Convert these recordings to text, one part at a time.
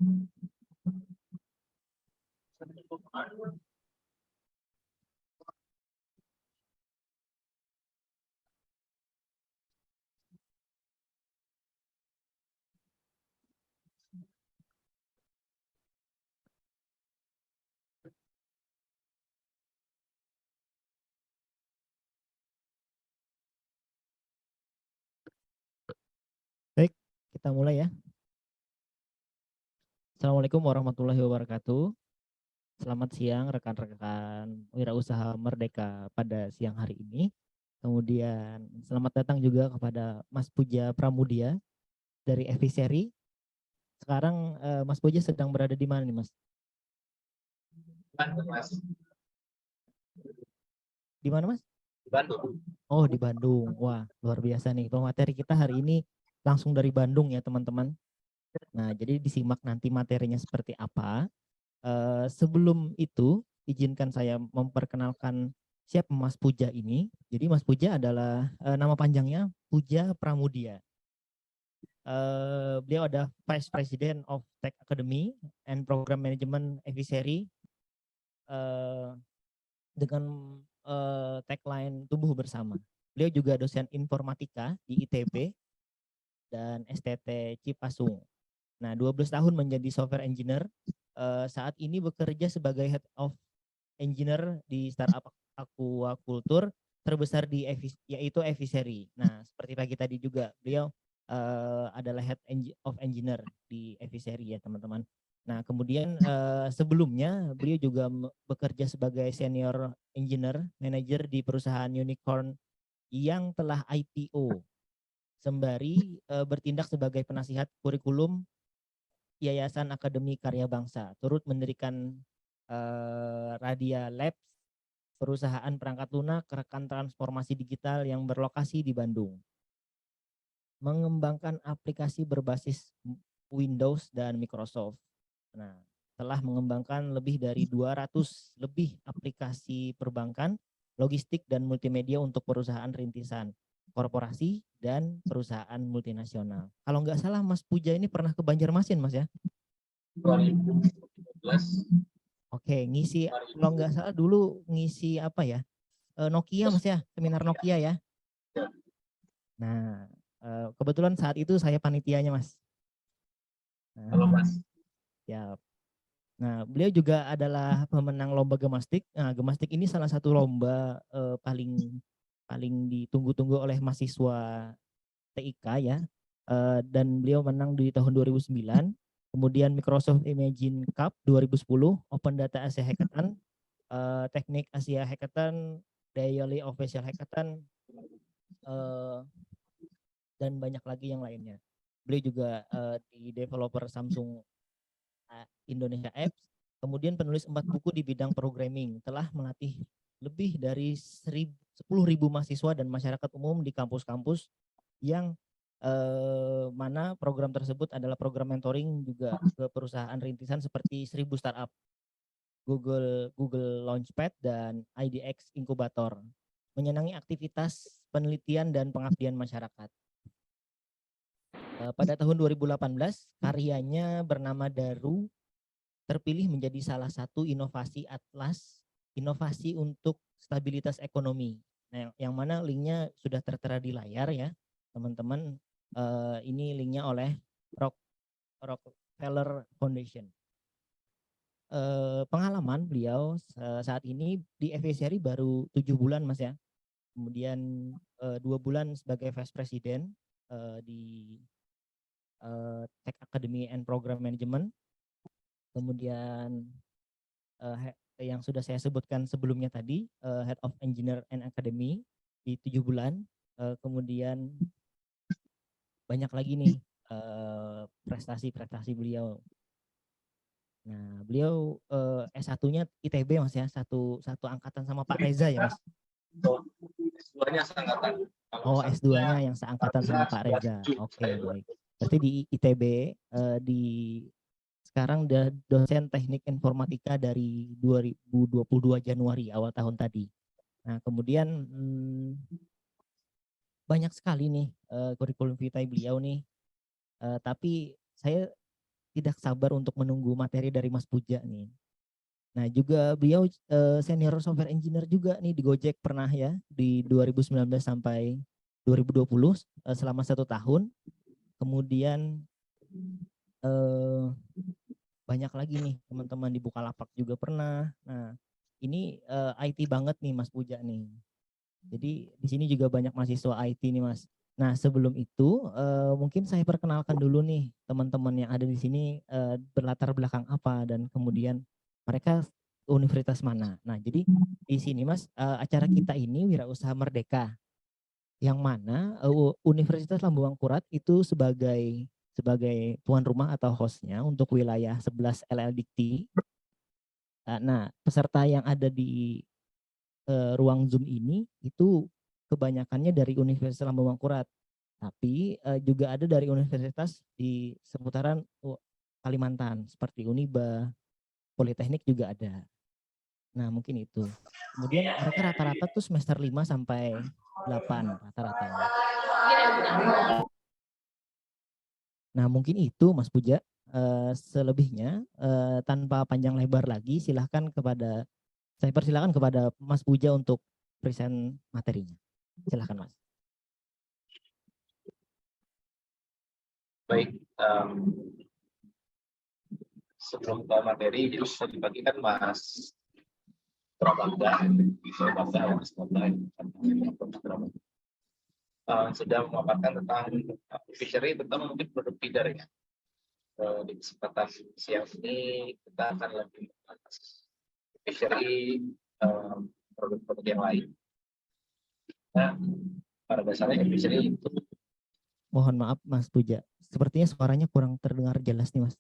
Baik, kita mulai ya. Assalamualaikum warahmatullahi wabarakatuh. Selamat siang rekan-rekan wirausaha Merdeka pada siang hari ini. Kemudian selamat datang juga kepada Mas Puja Pramudia dari Eviseri. Sekarang Mas Puja sedang berada di mana nih, Mas? Bandung, Mas. Di mana, Mas? Di Bandung. Oh, di Bandung. Wah, luar biasa nih. Pemateri kita hari ini langsung dari Bandung ya, teman-teman. Nah, jadi disimak nanti materinya seperti apa. Sebelum itu, izinkan saya memperkenalkan siapa Mas Puja ini. Jadi Mas Puja adalah nama panjangnya Puja Pramudia. Beliau ada Vice President of Tech Academy and Program Management Eviseri dengan tagline tumbuh bersama. Beliau juga dosen informatika di ITB dan STT Cipasung. Nah, 12 tahun menjadi software engineer. Saat ini bekerja sebagai Head of Engineer di startup aquaculture terbesar yaitu Eviseri. Nah, seperti pagi tadi juga beliau adalah Head of Engineer di Eviseri ya, teman-teman. Nah, kemudian sebelumnya beliau juga bekerja sebagai Senior Engineer Manager di perusahaan unicorn yang telah IPO, sembari bertindak sebagai penasihat kurikulum Yayasan Akademi Karya Bangsa, turut mendirikan Radia Labs, perusahaan perangkat lunak rekan transformasi digital yang berlokasi di Bandung. Mengembangkan aplikasi berbasis Windows dan Microsoft. Nah, telah mengembangkan lebih dari 200 lebih aplikasi perbankan, logistik, dan multimedia untuk perusahaan rintisan, korporasi, dan perusahaan multinasional. Kalau nggak salah Mas Puja ini pernah ke Banjarmasin, Mas ya? 2012. Oke, ngisi, kalau nggak salah dulu ngisi apa ya? Nokia, Mas ya? Seminar Nokia ya? Nah, kebetulan saat itu saya panitianya, Mas. Halo, Mas. Ya. Nah, beliau juga adalah pemenang lomba gemastik. Nah, gemastik ini salah satu lomba paling ditunggu-tunggu oleh mahasiswa TIK ya. Dan beliau menang di tahun 2009. Kemudian Microsoft Imagine Cup 2010, Open Data Asia Hackathon, Teknik Asia Hackathon, Daily Official Hackathon, dan banyak lagi yang lainnya. Beliau juga di developer Samsung Indonesia Apps, kemudian penulis 4 buku di bidang programming, telah melatih lebih dari 10.000 mahasiswa dan masyarakat umum di kampus-kampus yang mana program tersebut adalah program mentoring juga ke perusahaan rintisan seperti 1000 startup, Google Launchpad, dan IDX Inkubator. Menyenangi aktivitas penelitian dan pengabdian masyarakat. Pada tahun 2018, karyanya bernama Daru terpilih menjadi salah satu inovasi Atlas, inovasi untuk stabilitas ekonomi. Nah, yang mana linknya sudah tertera di layar ya, teman-teman. Ini linknya oleh Rockefeller Foundation. Pengalaman beliau saat ini di Eviseri baru 7 bulan, Mas ya. Kemudian 2 bulan sebagai Vice President di Tech Academy and Program Management. Kemudian yang sudah saya sebutkan sebelumnya tadi, Head of Engineer and Academy di 7 bulan. Kemudian banyak lagi nih prestasi-prestasi beliau. Nah, beliau S1-nya ITB, Mas ya, satu angkatan sama Pak Reza ya, Mas? S2-nya seangkatan. Oh, S2-nya yang seangkatan sama Pak Reza. Oke, baik. Berarti di ITB sekarang dosen teknik informatika dari 2022 Januari awal tahun tadi. Nah, kemudian banyak sekali nih kurikulum vitae beliau nih. Tapi saya tidak sabar untuk menunggu materi dari Mas Puja nih. Nah, juga beliau senior software engineer juga nih di Gojek pernah ya di 2019 sampai 2020 selama 1 tahun. Kemudian banyak lagi nih teman-teman di Bukalapak juga pernah. Nah, ini IT banget nih Mas Puja nih. Jadi di sini juga banyak mahasiswa IT nih Mas. Nah, sebelum itu mungkin saya perkenalkan dulu nih teman-teman yang ada di sini berlatar belakang apa dan kemudian mereka universitas mana. Nah, jadi di sini Mas acara kita ini Wirausaha Merdeka yang mana Universitas Lambung Mangkurat itu sebagai tuan rumah atau hostnya untuk wilayah 11 LL Dikti. Nah, peserta yang ada di ruang Zoom ini itu kebanyakannya dari Universitas Lambung Mangkurat. Tapi juga ada dari universitas di seputaran Kalimantan seperti Uniba, Politeknik juga ada. Nah, mungkin itu. Kemudian mereka rata-rata tuh semester 5 sampai 8 rata-ratanya. Nah, mungkin itu Mas Puja. Selebihnya tanpa panjang lebar lagi saya persilakan kepada Mas Puja untuk present materinya. Silakan Mas. Baik, sebelum ke materi, jadi sudah dibagikan Mas Prabangga, sudah memaparkan tentang fishery, terutama mungkin produk feeder ya. Di kesempatan siang ini kita akan lebih membahas fishery, produk-produk yang lain. Nah, pada dasarnya fishery itu. Mohon maaf Mas Puja, sepertinya suaranya kurang terdengar jelas nih Mas.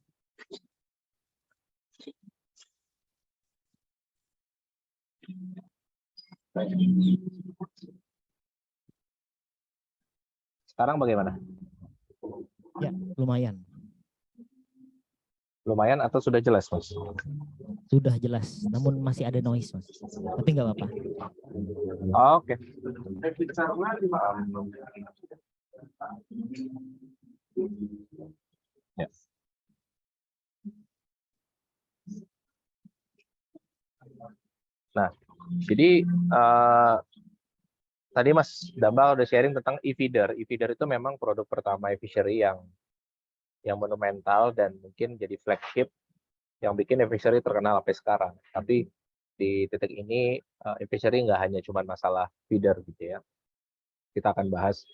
Sekarang bagaimana? Ya, lumayan. Lumayan atau sudah jelas, Mas? Sudah jelas, namun masih ada noise Mas. Tapi nggak apa-apa. Oke. Ya. Nah, jadi tadi Mas Dambal udah sharing tentang e-feeder. E-feeder itu memang produk pertama e-fishery yang monumental dan mungkin jadi flagship yang bikin e-fishery terkenal sampai sekarang. Tapi di titik ini e-fishery nggak hanya cuma masalah feeder gitu ya. Kita akan bahas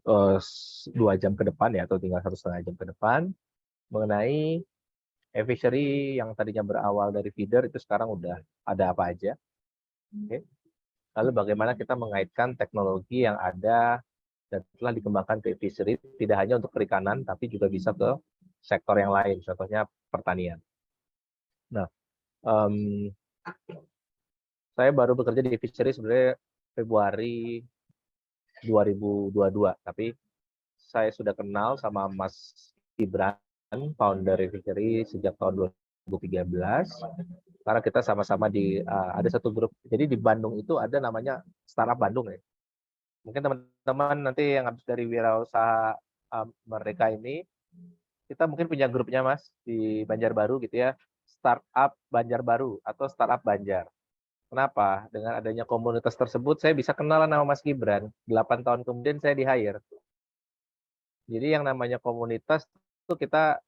2 jam ke depan ya, atau tinggal 1,5 jam ke depan mengenai e-fishery yang tadinya berawal dari feeder itu sekarang udah ada apa aja. Oke. Lalu bagaimana kita mengaitkan teknologi yang ada dan telah dikembangkan ke e-fishery tidak hanya untuk perikanan tapi juga bisa ke sektor yang lain, contohnya pertanian. Nah, saya baru bekerja di e-fishery sebenarnya Februari 2022, tapi saya sudah kenal sama Mas Gibran, founder e-fishery sejak tahun 2013. Karena kita sama-sama di ada satu grup. Jadi di Bandung itu ada namanya Startup Bandung ya. Mungkin teman-teman nanti yang habis dari Wirausaha Merdeka ini, kita mungkin punya grupnya Mas di Banjarbaru gitu ya. Startup Banjarbaru atau Startup Banjar. Kenapa? Dengan adanya komunitas tersebut saya bisa kenalan sama Mas Gibran. 8 tahun kemudian saya di-hire. Jadi yang namanya komunitas itu kita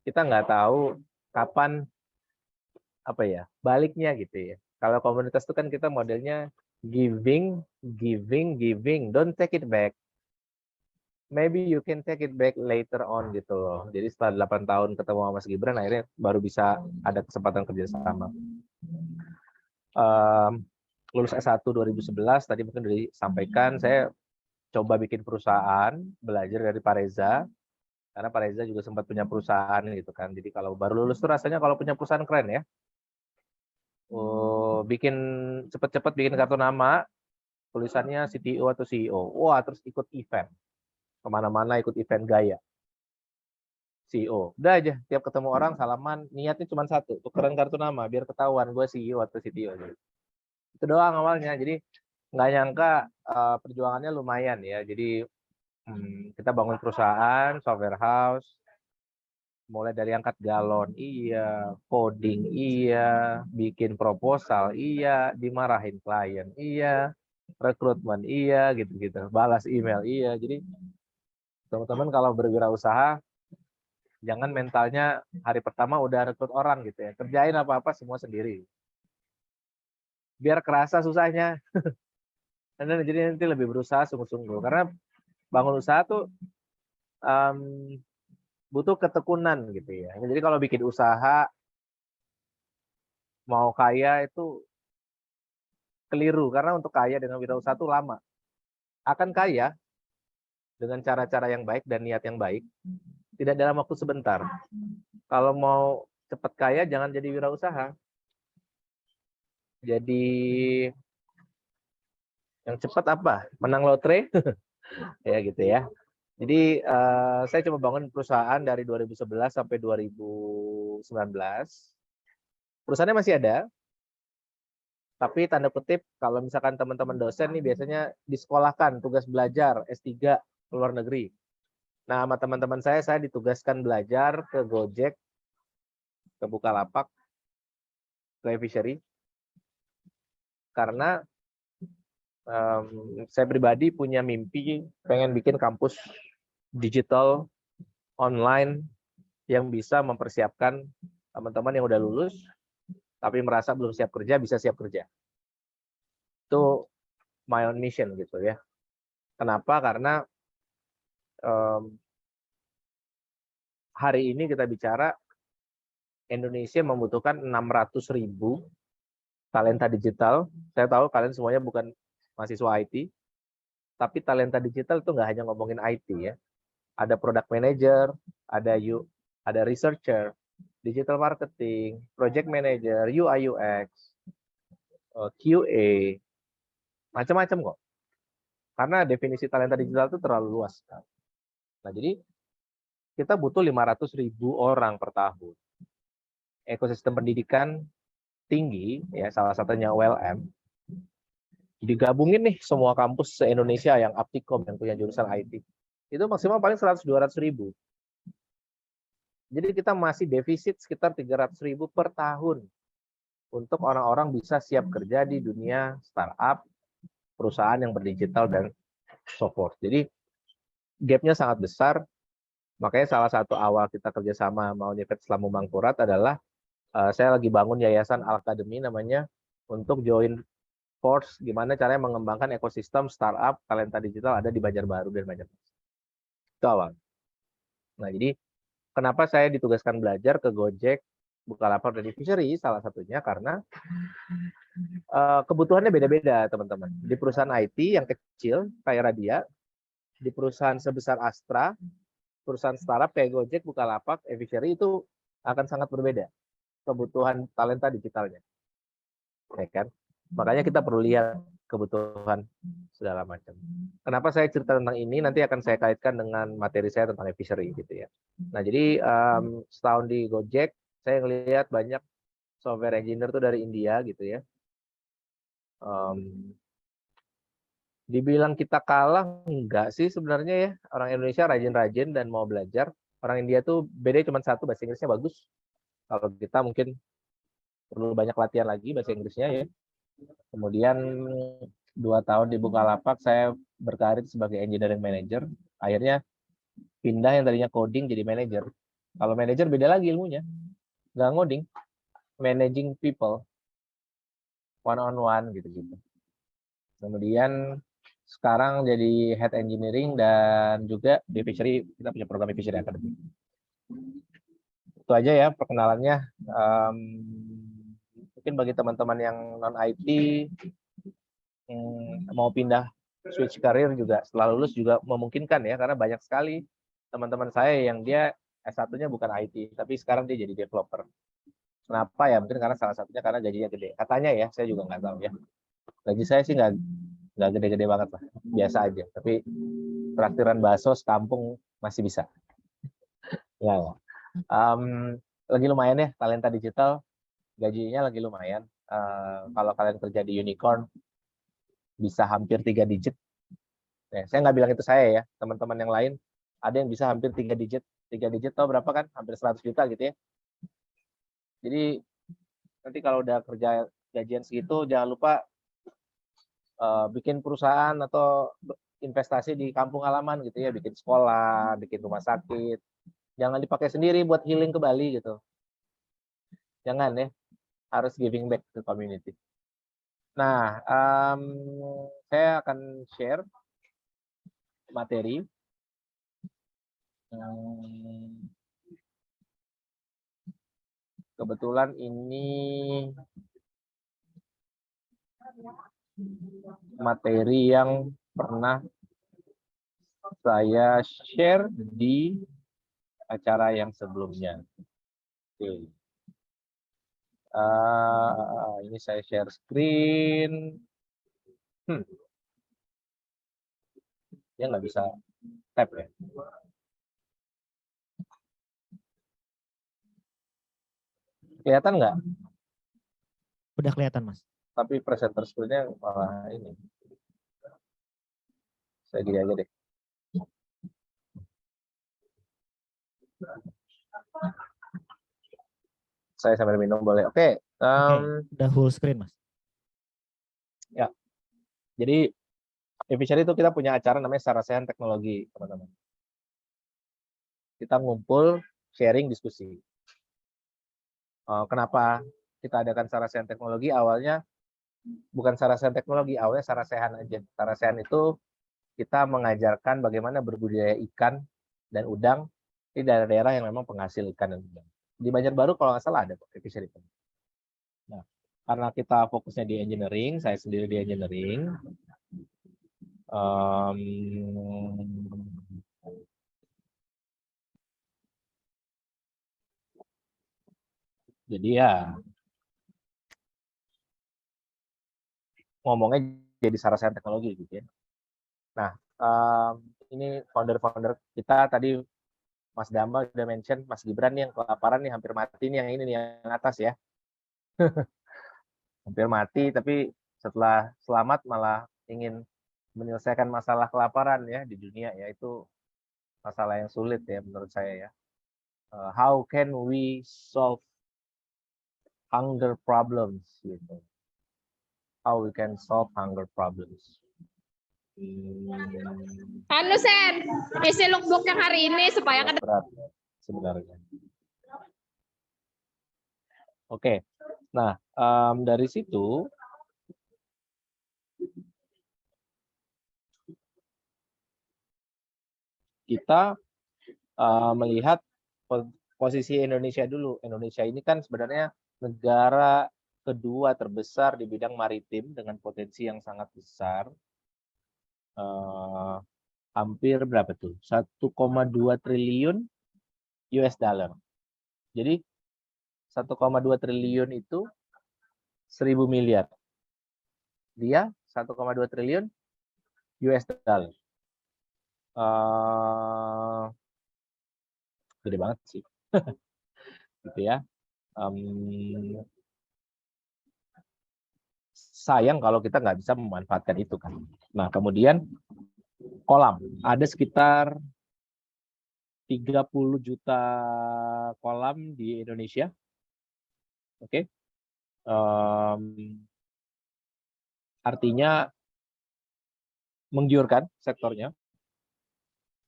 kita nggak tahu kapan baliknya gitu ya. Kalau komunitas itu kan kita modelnya giving, don't take it back. Maybe you can take it back later on gitu loh. Jadi setelah 8 tahun ketemu sama Mas Gibran, akhirnya baru bisa ada kesempatan kerjasama. Lulus S1 2011, tadi mungkin sudah disampaikan, saya coba bikin perusahaan, belajar dari Pak Reza, karena Pak Reza juga sempat punya perusahaan gitu kan. Jadi kalau baru lulus tuh rasanya kalau punya perusahaan keren ya. Bikin cepet-cepet bikin kartu nama, tulisannya CTO atau CEO. Wah, terus ikut event. Kemana-mana ikut event gaya. CEO. Udah aja, tiap ketemu orang salaman, niatnya cuma satu, tukeran kartu nama, biar ketahuan gue CEO atau CTO. Itu doang awalnya. Jadi nggak nyangka perjuangannya lumayan ya. Jadi Kita bangun perusahaan, software house, mulai dari angkat galon, iya, coding, iya, bikin proposal, iya, dimarahin klien, iya, rekrutmen, iya, gitu-gitu, balas email, iya. Jadi teman-teman kalau berwirausaha, jangan mentalnya hari pertama udah rekrut orang gitu ya, kerjain apa-apa semua sendiri. Biar kerasa susahnya, jadi nanti lebih berusaha sungguh-sungguh. Karena bangun usaha tuh butuh ketekunan gitu ya. Jadi kalau bikin usaha mau kaya itu keliru, karena untuk kaya dengan wirausaha itu lama. Akan kaya dengan cara-cara yang baik dan niat yang baik, tidak dalam waktu sebentar. Kalau mau cepat kaya jangan jadi wirausaha. Jadi yang cepat apa? Menang lotre? Ya gitu ya. Jadi saya coba bangun perusahaan dari 2011 sampai 2019. Perusahaannya masih ada, tapi tanda kutip kalau misalkan teman-teman dosen nih biasanya disekolahkan tugas belajar S3 ke luar negeri. Nah, sama teman-teman saya ditugaskan belajar ke Gojek, ke Bukalapak, ke Fishery. Karena saya pribadi punya mimpi pengen bikin kampus digital online yang bisa mempersiapkan teman-teman yang udah lulus tapi merasa belum siap kerja bisa siap kerja. Itu my own mission gitu ya. Kenapa? Karena hari ini kita bicara Indonesia membutuhkan 600.000 talenta digital. Saya tahu kalian semuanya bukan mahasiswa IT, tapi talenta digital itu nggak hanya ngomongin IT ya. Ada product manager, ada researcher, digital marketing, project manager, UI UX, QA, macam-macam kok. Karena definisi talenta digital itu terlalu luas. Nah, jadi kita butuh 500.000 orang per tahun. Ekosistem pendidikan tinggi, ya salah satunya ULM, digabungin nih semua kampus se-Indonesia yang Aptikom yang punya jurusan IT. Itu maksimal paling 100-200.000. Jadi kita masih defisit sekitar 300.000 per tahun untuk orang-orang bisa siap kerja di dunia startup, perusahaan yang berdigital dan so forth. Jadi gapnya sangat besar. Makanya salah satu awal kita kerjasama sama Universitas Islam Mangkurat adalah saya lagi bangun yayasan Al-Academy namanya untuk join force gimana caranya mengembangkan ekosistem startup talenta digital ada di Banjarbaru dan Banjarmasin. Itu awal. Nah, jadi kenapa saya ditugaskan belajar ke Gojek, Bukalapak, dan Fishery salah satunya karena kebutuhannya beda-beda, teman-teman. Di perusahaan IT yang kecil kayak Radia, di perusahaan sebesar Astra, perusahaan startup kayak Gojek, Bukalapak, Fishery itu akan sangat berbeda kebutuhan talenta digitalnya. Ya kan? Makanya kita perlu lihat kebutuhan segala macam. Kenapa saya cerita tentang ini? Nanti akan saya kaitkan dengan materi saya tentang Fishery gitu ya. Nah, jadi setahun di Gojek, saya ngelihat banyak software engineer tuh dari India gitu ya. Dibilang kita kalah, enggak sih sebenarnya ya. Orang Indonesia rajin-rajin dan mau belajar. Orang India tuh bedanya cuma satu, bahasa Inggrisnya bagus. Kalau kita mungkin perlu banyak latihan lagi bahasa Inggrisnya ya. Kemudian 2 tahun di Bukalapak saya berkarir sebagai engineering manager. Akhirnya pindah yang tadinya coding jadi manager. Kalau manager beda lagi ilmunya. Nggak ngoding. Managing people. One on one gitu-gitu. Kemudian sekarang jadi head engineering dan juga di Fishery kita punya program Fishery Academy. Itu aja ya perkenalannya. Mungkin bagi teman-teman yang non IT mau pindah switch karir juga setelah lulus juga memungkinkan ya, karena banyak sekali teman-teman saya yang dia S1-nya bukan IT tapi sekarang dia jadi developer. Kenapa ya? Mungkin karena salah satunya karena gajinya gede. Katanya ya, saya juga nggak tahu ya. Gaji saya sih nggak gede-gede banget lah, biasa aja. Tapi traktiran bakso sekampung masih bisa. Ya. Lagi lumayan ya talenta digital, gajinya lagi lumayan. Kalau kalian kerja di unicorn bisa hampir 3 digit Saya nggak bilang itu saya ya, teman-teman yang lain ada yang bisa hampir 3 digit. 3 digit tau berapa kan? Hampir 100 juta gitu ya. Jadi nanti kalau udah kerja gajian segitu, jangan lupa bikin perusahaan atau investasi di kampung halaman gitu ya, bikin sekolah, bikin rumah sakit. Jangan dipakai sendiri buat healing ke Bali gitu. Jangan ya, harus giving back to community. Nah, saya akan share materi. Kebetulan ini materi yang pernah saya share di acara yang sebelumnya. Oke. Ini saya share screen. Ya nggak bisa tap ya. Kelihatan nggak? Udah kelihatan, Mas. Tapi presenter screen-nya malah ini. Saya gini aja deh. Saya sambil minum boleh. Oke. Udah full screen, Mas. Ya. Jadi Efficiency itu kita punya acara namanya Sarasehan Teknologi, teman-teman. Kita ngumpul, sharing, diskusi. Kenapa kita adakan Sarasehan Teknologi? Awalnya bukan Sarasehan Teknologi, awalnya Sarasehan aja. Sarasehan itu kita mengajarkan bagaimana berbudidaya ikan dan udang di daerah-daerah yang memang penghasil ikan dan udang. Di Banjarbaru kalau nggak salah ada Efficiency. Nah, karena kita fokusnya di engineering, saya sendiri di engineering, jadi ya ngomongnya jadi Sarasehan Teknologi gitu ya. Nah, ini founder-founder kita tadi Mas Damba udah mention, Mas Gibran nih yang kelaparan nih hampir mati nih yang ini nih yang atas ya. Hampir mati tapi setelah selamat malah ingin menyelesaikan masalah kelaparan ya di dunia ya, itu masalah yang sulit ya menurut saya ya. How can we solve hunger problems gitu. How we can solve hunger problems. Anu Sen, isi lookbook yang hari ini supaya ke Berat sebenarnya. Oke. Nah, dari situ kita melihat posisi Indonesia dulu. Indonesia ini kan sebenarnya negara kedua terbesar di bidang maritim dengan potensi yang sangat besar. Hampir berapa tuh? 1,2 triliun US dollar. Jadi 1,2 triliun itu 1.000 miliar. Dia 1,2 triliun US dollar. Gede banget sih. Gitu ya. Sayang kalau kita nggak bisa memanfaatkan itu kan. Nah, kemudian kolam. Ada sekitar 30 juta kolam di Indonesia. Oke. Artinya menggiurkan sektornya.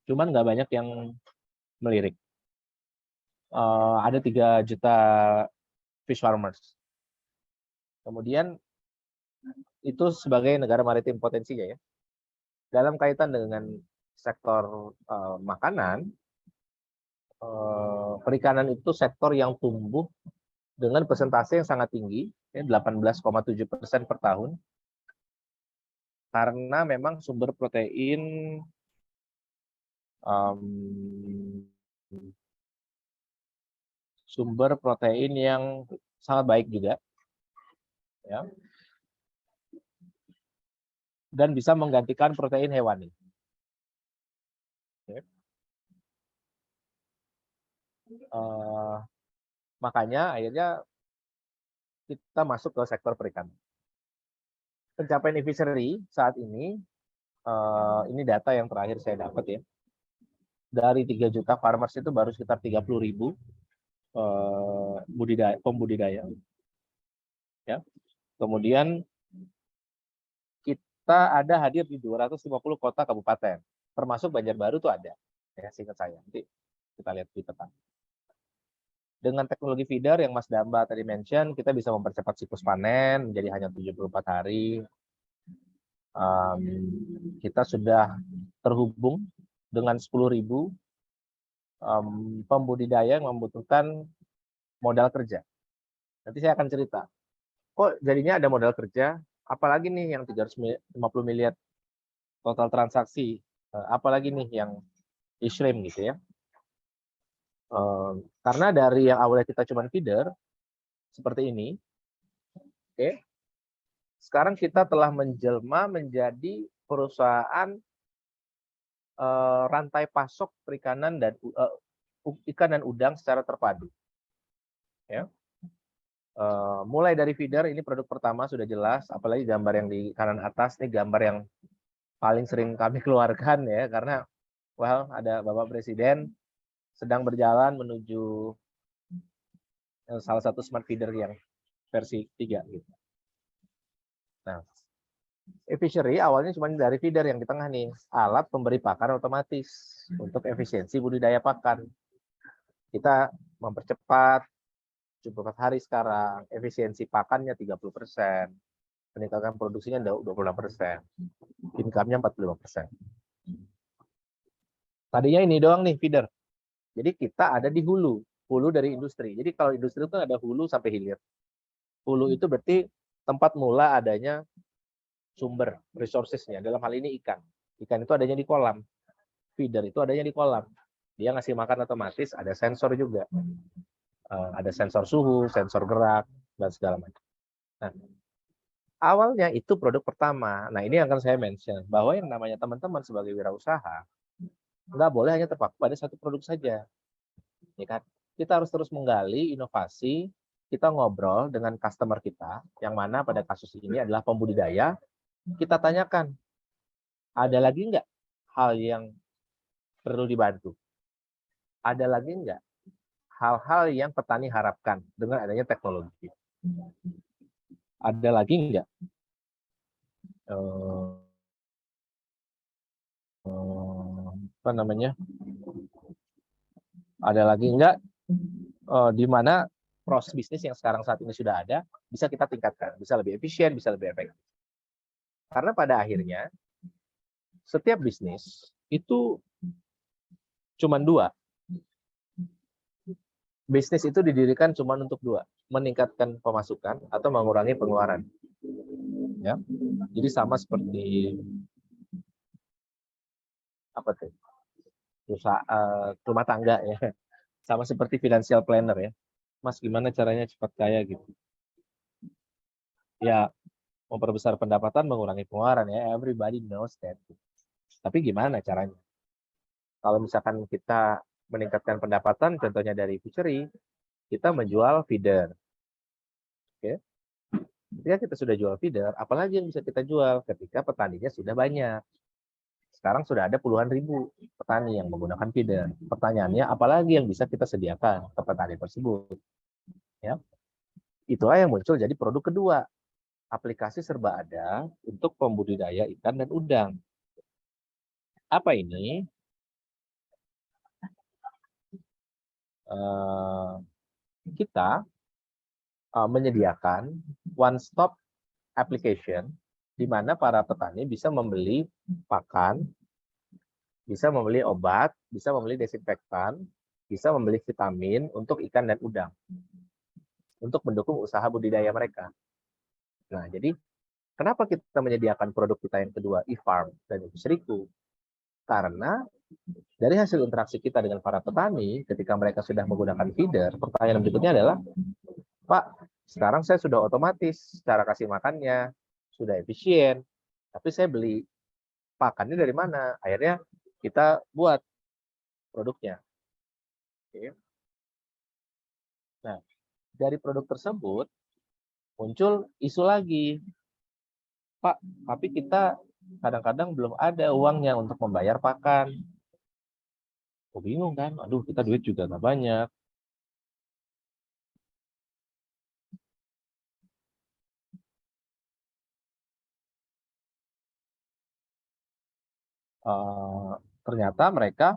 Cuman nggak banyak yang melirik. Ada 3 juta fish farmers. Kemudian itu sebagai negara maritim potensinya ya. Dalam kaitan dengan sektor makanan, perikanan itu sektor yang tumbuh dengan persentase yang sangat tinggi, ya, 18,7% per tahun, karena memang sumber protein yang sangat baik juga, ya, dan bisa menggantikan protein hewani. Okay. Makanya akhirnya kita masuk ke sektor perikanan. Pencapaian Efficiency saat ini ini data yang terakhir saya dapat ya. Dari 3 juta farmers itu baru sekitar 30.000 pembudidaya. Ya. Kemudian kita ada hadir di 250 kota kabupaten, termasuk Banjarbaru tuh ada. Ya, seingat saya. Nanti kita lihat di peta. Dengan teknologi feeder yang Mas Damba tadi mention, kita bisa mempercepat siklus panen menjadi hanya 74 hari. Kita sudah terhubung dengan 10.000 pembudidaya yang membutuhkan modal kerja. Nanti saya akan cerita. Kok jadinya ada modal kerja, apalagi nih yang 350 miliar total transaksi, apalagi nih yang e-shrimp gitu ya. Karena dari yang awalnya kita cuma feeder, seperti ini, oke. Sekarang kita telah menjelma menjadi perusahaan rantai pasok perikanan dan ikan dan udang secara terpadu. Ya. Mulai dari feeder, ini produk pertama sudah jelas, apalagi gambar yang di kanan atas, ini gambar yang paling sering kami keluarkan ya, karena ada Bapak Presiden sedang berjalan menuju salah satu smart feeder yang versi 3 gitu. Nah, e-fishery awalnya cuma dari feeder yang di tengah nih, alat pemberi pakan otomatis untuk efisiensi budidaya pakan. Kita mempercepat 74 hari sekarang, efisiensi pakannya 30%, peningkatan produksinya 26%, income-nya 45%. Tadinya ini doang nih feeder. Jadi kita ada di hulu dari industri. Jadi kalau industri itu ada hulu sampai hilir. Hulu itu berarti tempat mula adanya sumber resources-nya. Dalam hal ini ikan. Ikan itu adanya di kolam. Feeder itu adanya di kolam. Dia ngasih makan otomatis, ada sensor juga. Ada sensor suhu, sensor gerak, dan segala macam. Nah, awalnya itu produk pertama. Nah, ini yang akan saya mention. Bahwa yang namanya teman-teman sebagai wirausaha, nggak boleh hanya terpaku pada satu produk saja. Ya kan? Kita harus terus menggali inovasi, kita ngobrol dengan customer kita, yang mana pada kasus ini adalah pembudidaya, kita tanyakan, ada lagi nggak hal yang perlu dibantu? Ada lagi nggak hal-hal yang petani harapkan dengan adanya teknologi? Ada lagi nggak apa namanya? Ada lagi nggak di mana proses bisnis yang sekarang saat ini sudah ada bisa kita tingkatkan, bisa lebih efisien, bisa lebih efektif. Karena pada akhirnya setiap bisnis itu cuma 2. Bisnis itu didirikan cuma untuk 2, meningkatkan pemasukan atau mengurangi pengeluaran. Ya, jadi sama seperti apa tuh? Rumah tangga ya, sama seperti financial planner ya. Mas, gimana caranya cepat kaya gitu? Ya, memperbesar pendapatan, mengurangi pengeluaran ya. Everybody knows that. Tapi gimana caranya? Kalau misalkan kita meningkatkan pendapatan, contohnya dari fishery, kita menjual feeder. Oke. Ketika kita sudah jual feeder, apalagi yang bisa kita jual ketika petaninya sudah banyak. Sekarang sudah ada puluhan ribu petani yang menggunakan feeder. Pertanyaannya, apalagi yang bisa kita sediakan ke petani tersebut? Ya, itulah yang muncul jadi produk kedua. Aplikasi serba ada untuk pembudidaya ikan dan udang. Apa ini? Kita menyediakan one-stop application di mana para petani bisa membeli pakan, bisa membeli obat, bisa membeli desinfektan, bisa membeli vitamin untuk ikan dan udang untuk mendukung usaha budidaya mereka. Nah, jadi kenapa kita menyediakan produk kita yang kedua, e-farm dan e-fishery-ku? Karena dari hasil interaksi kita dengan para petani, ketika mereka sudah menggunakan feeder, pertanyaan berikutnya adalah, Pak, sekarang saya sudah otomatis cara kasih makannya, sudah efisien, tapi saya beli pakannya dari mana? Akhirnya kita buat produknya. Oke. Nah, dari produk tersebut muncul isu lagi, Pak, tapi kita kadang-kadang belum ada uangnya untuk membayar pakan. Oh, bingung kan? Aduh, kita duit juga nggak banyak. Ternyata mereka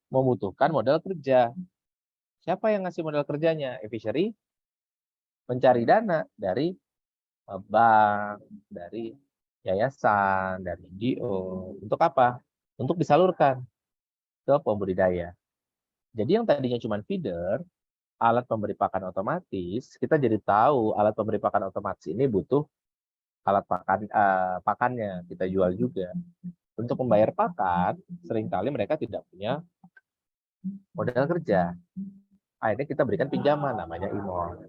membutuhkan modal kerja. Siapa yang ngasih modal kerjanya? Fishery mencari dana dari bank, dari yayasan, dari NGO. Untuk apa? Untuk disalurkan ke pembudidaya. Jadi yang tadinya cuma feeder, alat pemberi pakan otomatis, kita jadi tahu alat pemberi pakan otomatis ini butuh alat pakannya, kita jual juga. Untuk membayar pakan, seringkali mereka tidak punya modal kerja. Akhirnya kita berikan pinjaman, namanya IMOL.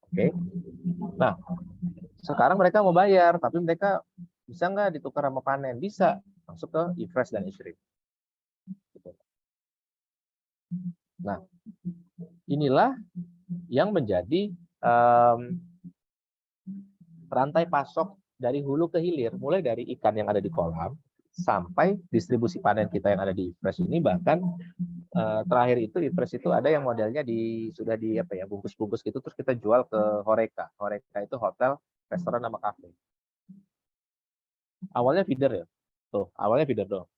Oke. Nah, sekarang mereka mau bayar, tapi mereka bisa nggak ditukar sama panen? Bisa, masuk ke IFRES dan ISRIP. Nah, inilah yang menjadi rantai pasok dari hulu ke hilir, mulai dari ikan yang ada di kolam sampai distribusi panen kita yang ada di IFRES ini. Bahkan terakhir itu IFRES itu ada yang modelnya sudah di apa ya, bungkus-bungkus gitu, terus kita jual ke Horeca. Horeca itu hotel, restoran sama kafe. Awalnya feeder ya, tuh awalnya feeder doang.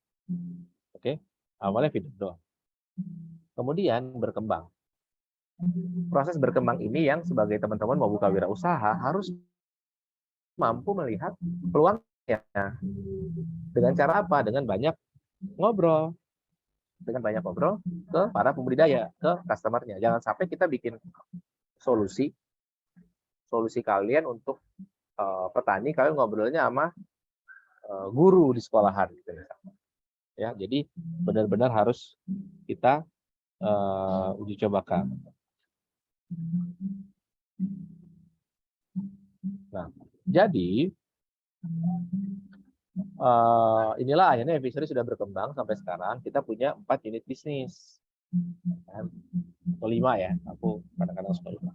Oke, awalnya feeder doang. Kemudian berkembang. Proses berkembang ini yang sebagai teman-teman mau buka wirausaha harus mampu melihat peluangnya. Dengan cara apa? Dengan banyak ngobrol. Dengan banyak ngobrol ke para pembudidaya, ke customer-nya. Jangan sampai kita bikin solusi kalian untuk petani, kalian ngobrolnya sama guru di sekolahan gitu. Ya, jadi benar-benar harus kita uji cobakan. Nah, jadi inilah akhirnya Fishery sudah berkembang sampai sekarang. Kita punya 4 unit bisnis. Atau 5 ya, aku kadang-kadang suka lupa.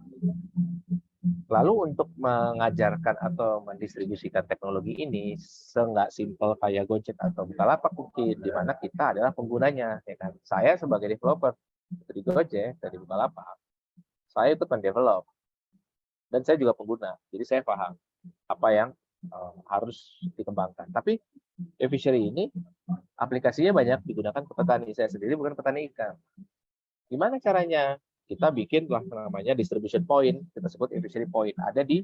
Lalu untuk mengajarkan atau mendistribusikan teknologi ini seenggak simpel kayak Gojek atau Bukalapak mungkin, di mana kita adalah penggunanya. Ya kan? Saya sebagai developer dari Gojek, dari Bukalapak, saya itu pendevelop. Dan saya juga pengguna, jadi saya paham apa yang harus dikembangkan. Tapi Fishery ini aplikasinya banyak digunakan ke petani. Saya sendiri bukan petani ikan. Gimana caranya? Kita bikin namanya distribution point, kita sebut Fishery point. Ada di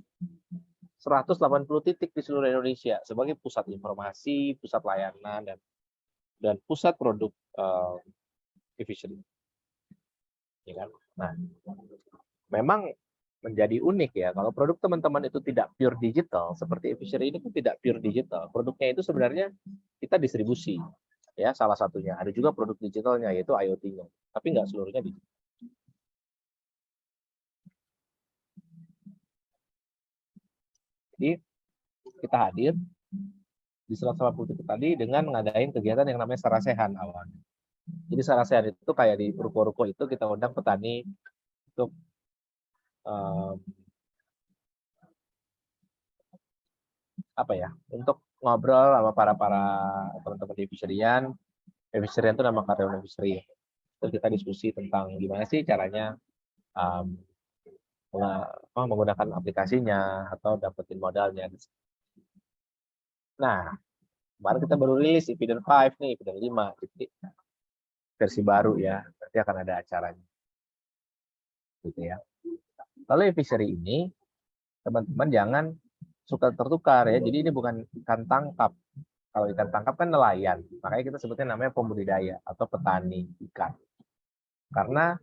180 titik di seluruh Indonesia sebagai pusat informasi, pusat layanan, dan pusat produk fishery. Ya kan? Nah, memang menjadi unik ya, kalau produk teman-teman itu tidak pure digital, seperti Fishery ini pun tidak pure digital. Produknya itu sebenarnya kita distribusi, ya salah satunya. Ada juga produk digitalnya, yaitu IoT-nya, tapi nggak seluruhnya digital. Jadi kita hadir di 180 titik tadi dengan ngadain kegiatan yang namanya Sarasehan awalnya. Jadi Sarasehan itu kayak di ruko-ruko itu kita undang petani untuk apa ya, untuk ngobrol sama para teman-teman di Fisheryan. Fisheryan itu nama karyawan Fishery. Terus kita diskusi tentang gimana sih caranya menggunakan aplikasinya atau dapetin modalnya. Nah, kemarin kita baru rilis di Feeder 5 nih, Feeder 5. Jadi, versi baru ya, nanti akan ada acaranya. Gitu ya. Lalu Fishery ini, teman-teman jangan suka tertukar ya. Jadi ini bukan ikan tangkap. Kalau ikan tangkap kan nelayan, makanya kita sebutnya namanya pembudidaya atau petani ikan. Karena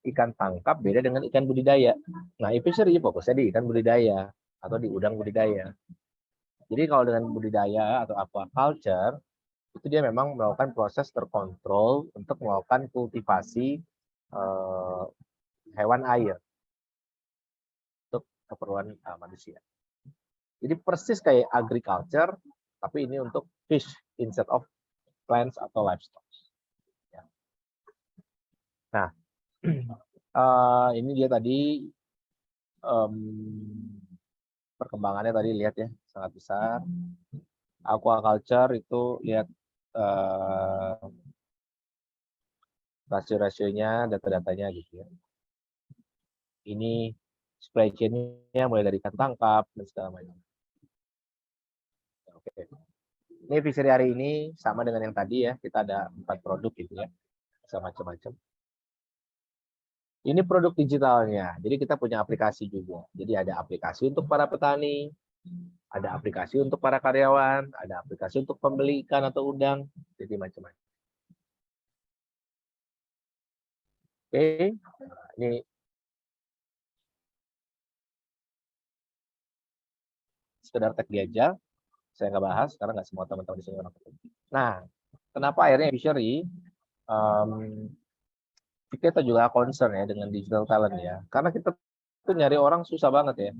ikan tangkap beda dengan ikan budidaya. Nah, Fishery fokusnya di ikan budidaya atau di udang budidaya. Jadi kalau dengan budidaya atau aquaculture, itu dia memang melakukan proses terkontrol untuk melakukan kultivasi hewan air untuk keperluan manusia. Jadi persis kayak agriculture, tapi ini untuk fish instead of plants atau livestock. Ya. Nah, ini dia tadi perkembangannya tadi lihat ya, sangat besar. Aquaculture itu lihat rasio-rasionya, data-datanya gitu ya. Ini supply chain-nya mulai dari ikan tangkap dan segala macam. Oke. Ini fishery hari ini sama dengan yang tadi ya, kita ada 4 produk gitu ya, bisa macam-macam. Ini produk digitalnya, jadi kita punya aplikasi juga. Jadi ada aplikasi untuk para petani, ada aplikasi untuk para karyawan, ada aplikasi untuk pembeli ikan atau udang, jadi macam-macam. Oke, ini sekedar tag aja, saya nggak bahas karena nggak semua teman-teman di sini orang petani. Nah, kenapa akhirnya fishery kita juga concern ya dengan digital talent ya, karena kita tuh nyari orang susah banget ya.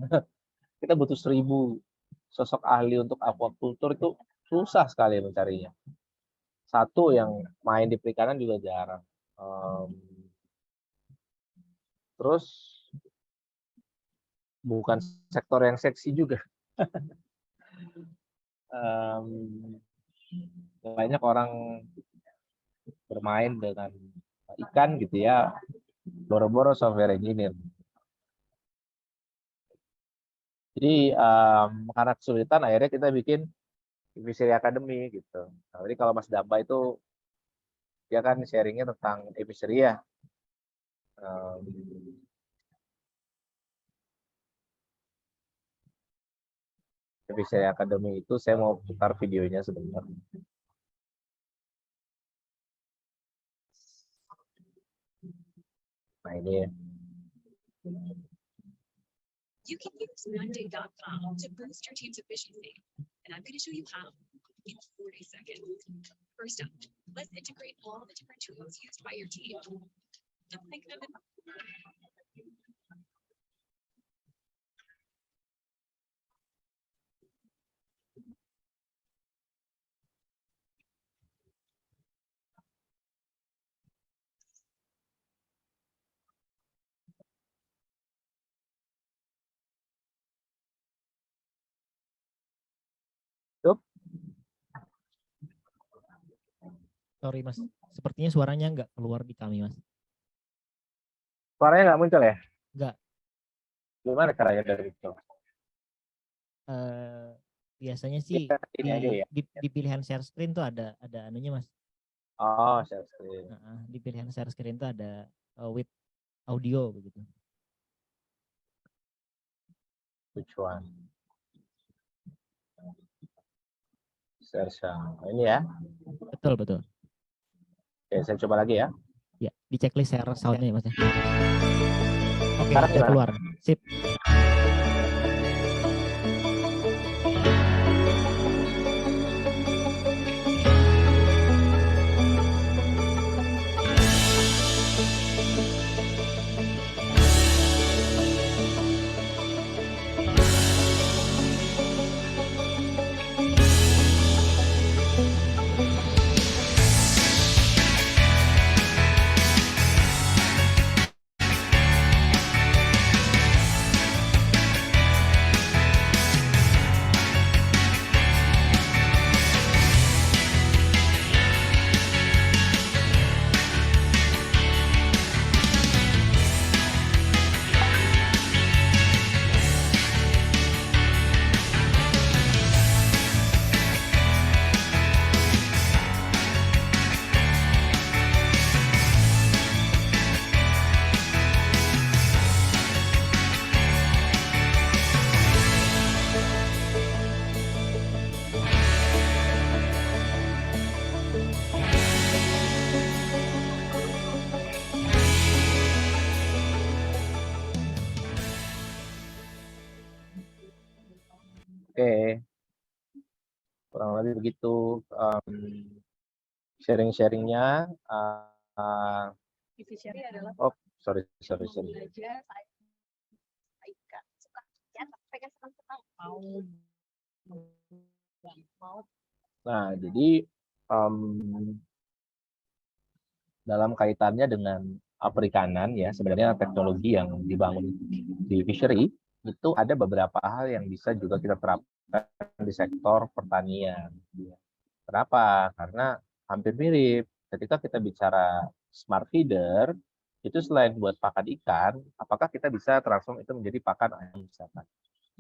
Kita butuh 1000 sosok ahli untuk aquaculture itu susah sekali mencarinya. Satu yang main di perikanan juga jarang. Terus bukan sektor yang seksi juga. Banyak orang bermain dengan ikan gitu ya, boro-boro software engineer. Jadi karena kesulitan akhirnya kita bikin Fishery Academy gitu. Nah, jadi kalau Mas Damba itu dia kan sharingnya tentang fishery ya. Fishery Academy itu saya mau putar videonya sebentar. Nah ini ya. You can use Monday.com to boost your team's efficiency, and I'm going to show you how in 40 seconds. First up, let's integrate all the different tools used by your team. Don't think of it. Sorry Mas, sepertinya suaranya nggak keluar di kami Mas. Suaranya nggak muncul ya? Nggak. Gimana caranya dari itu? Biasanya sih Ini aja ya? di pilihan share screen tuh ada anunya Mas. Oh, share screen. Di pilihan share screen tuh ada with audio begitu. Which one? Share sound. Ini ya? Betul, betul. Oke, saya coba lagi ya. Ya, di checklist share soundnya ya Mas ya. Oke, Sekarang udah gimana? keluar. Sip. Oke. Kurang lebih begitu sharing-sharingnya. Fishery adalah Oh, sorry. belajar ikan suka ikan pengen senang mau Nah, jadi dalam kaitannya dengan perikanan ya, sebenarnya teknologi yang dibangun di fishery itu ada beberapa hal yang bisa juga kita terapkan diterapkan di sektor pertanian. Kenapa? Karena hampir mirip. Ketika kita bicara smart feeder, itu selain buat pakan ikan, apakah kita bisa transform itu menjadi pakan ayam misalkan,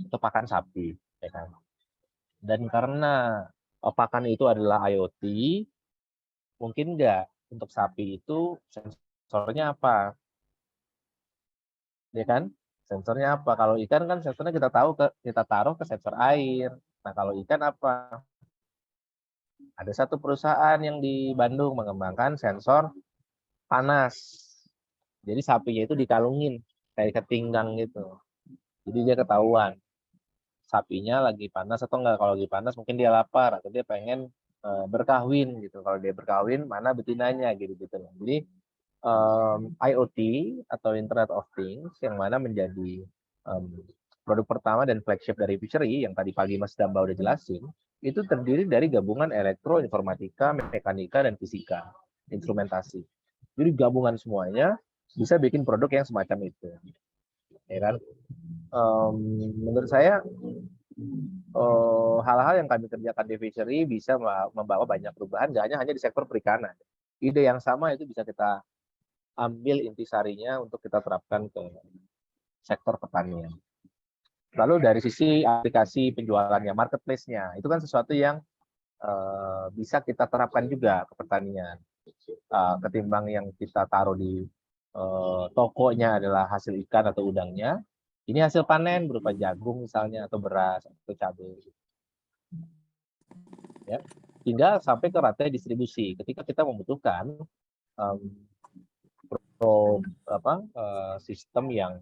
atau pakan sapi, ya kan? Dan karena pakan itu adalah IoT, mungkin nggak untuk sapi itu sensornya apa, ya kan? Sensornya apa? Kalau ikan kan sensornya kita taruh ke sensor air. Nah kalau ikan apa? Ada satu perusahaan yang di Bandung mengembangkan sensor panas. Jadi sapinya itu dikalungin kayak ketinggang gitu. Jadi dia ketahuan sapinya lagi panas atau enggak. Kalau lagi panas mungkin dia lapar atau dia pengen berkahwin gitu. Kalau dia berkahwin mana betinanya gitu gitu. Jadi IoT atau Internet of Things yang mana menjadi produk pertama dan flagship dari Fishery yang tadi pagi Mas Damba udah jelasin, itu terdiri dari gabungan elektro, informatika, mekanika, dan fisika, instrumentasi. Jadi gabungan semuanya bisa bikin produk yang semacam itu. Ya kan? Menurut saya hal-hal yang kami kerjakan di Fishery bisa membawa banyak perubahan, nggak hanya di sektor perikanan. Ide yang sama itu bisa kita ambil intisarinya untuk kita terapkan ke sektor pertanian. Lalu dari sisi aplikasi penjualannya, marketplace-nya, itu kan sesuatu yang bisa kita terapkan juga ke pertanian. Ketimbang yang kita taruh di tokonya adalah hasil ikan atau udangnya, ini hasil panen berupa jagung misalnya, atau beras, atau cabai. Ya. Hingga sampai ke rantai distribusi. Ketika kita membutuhkan sistem yang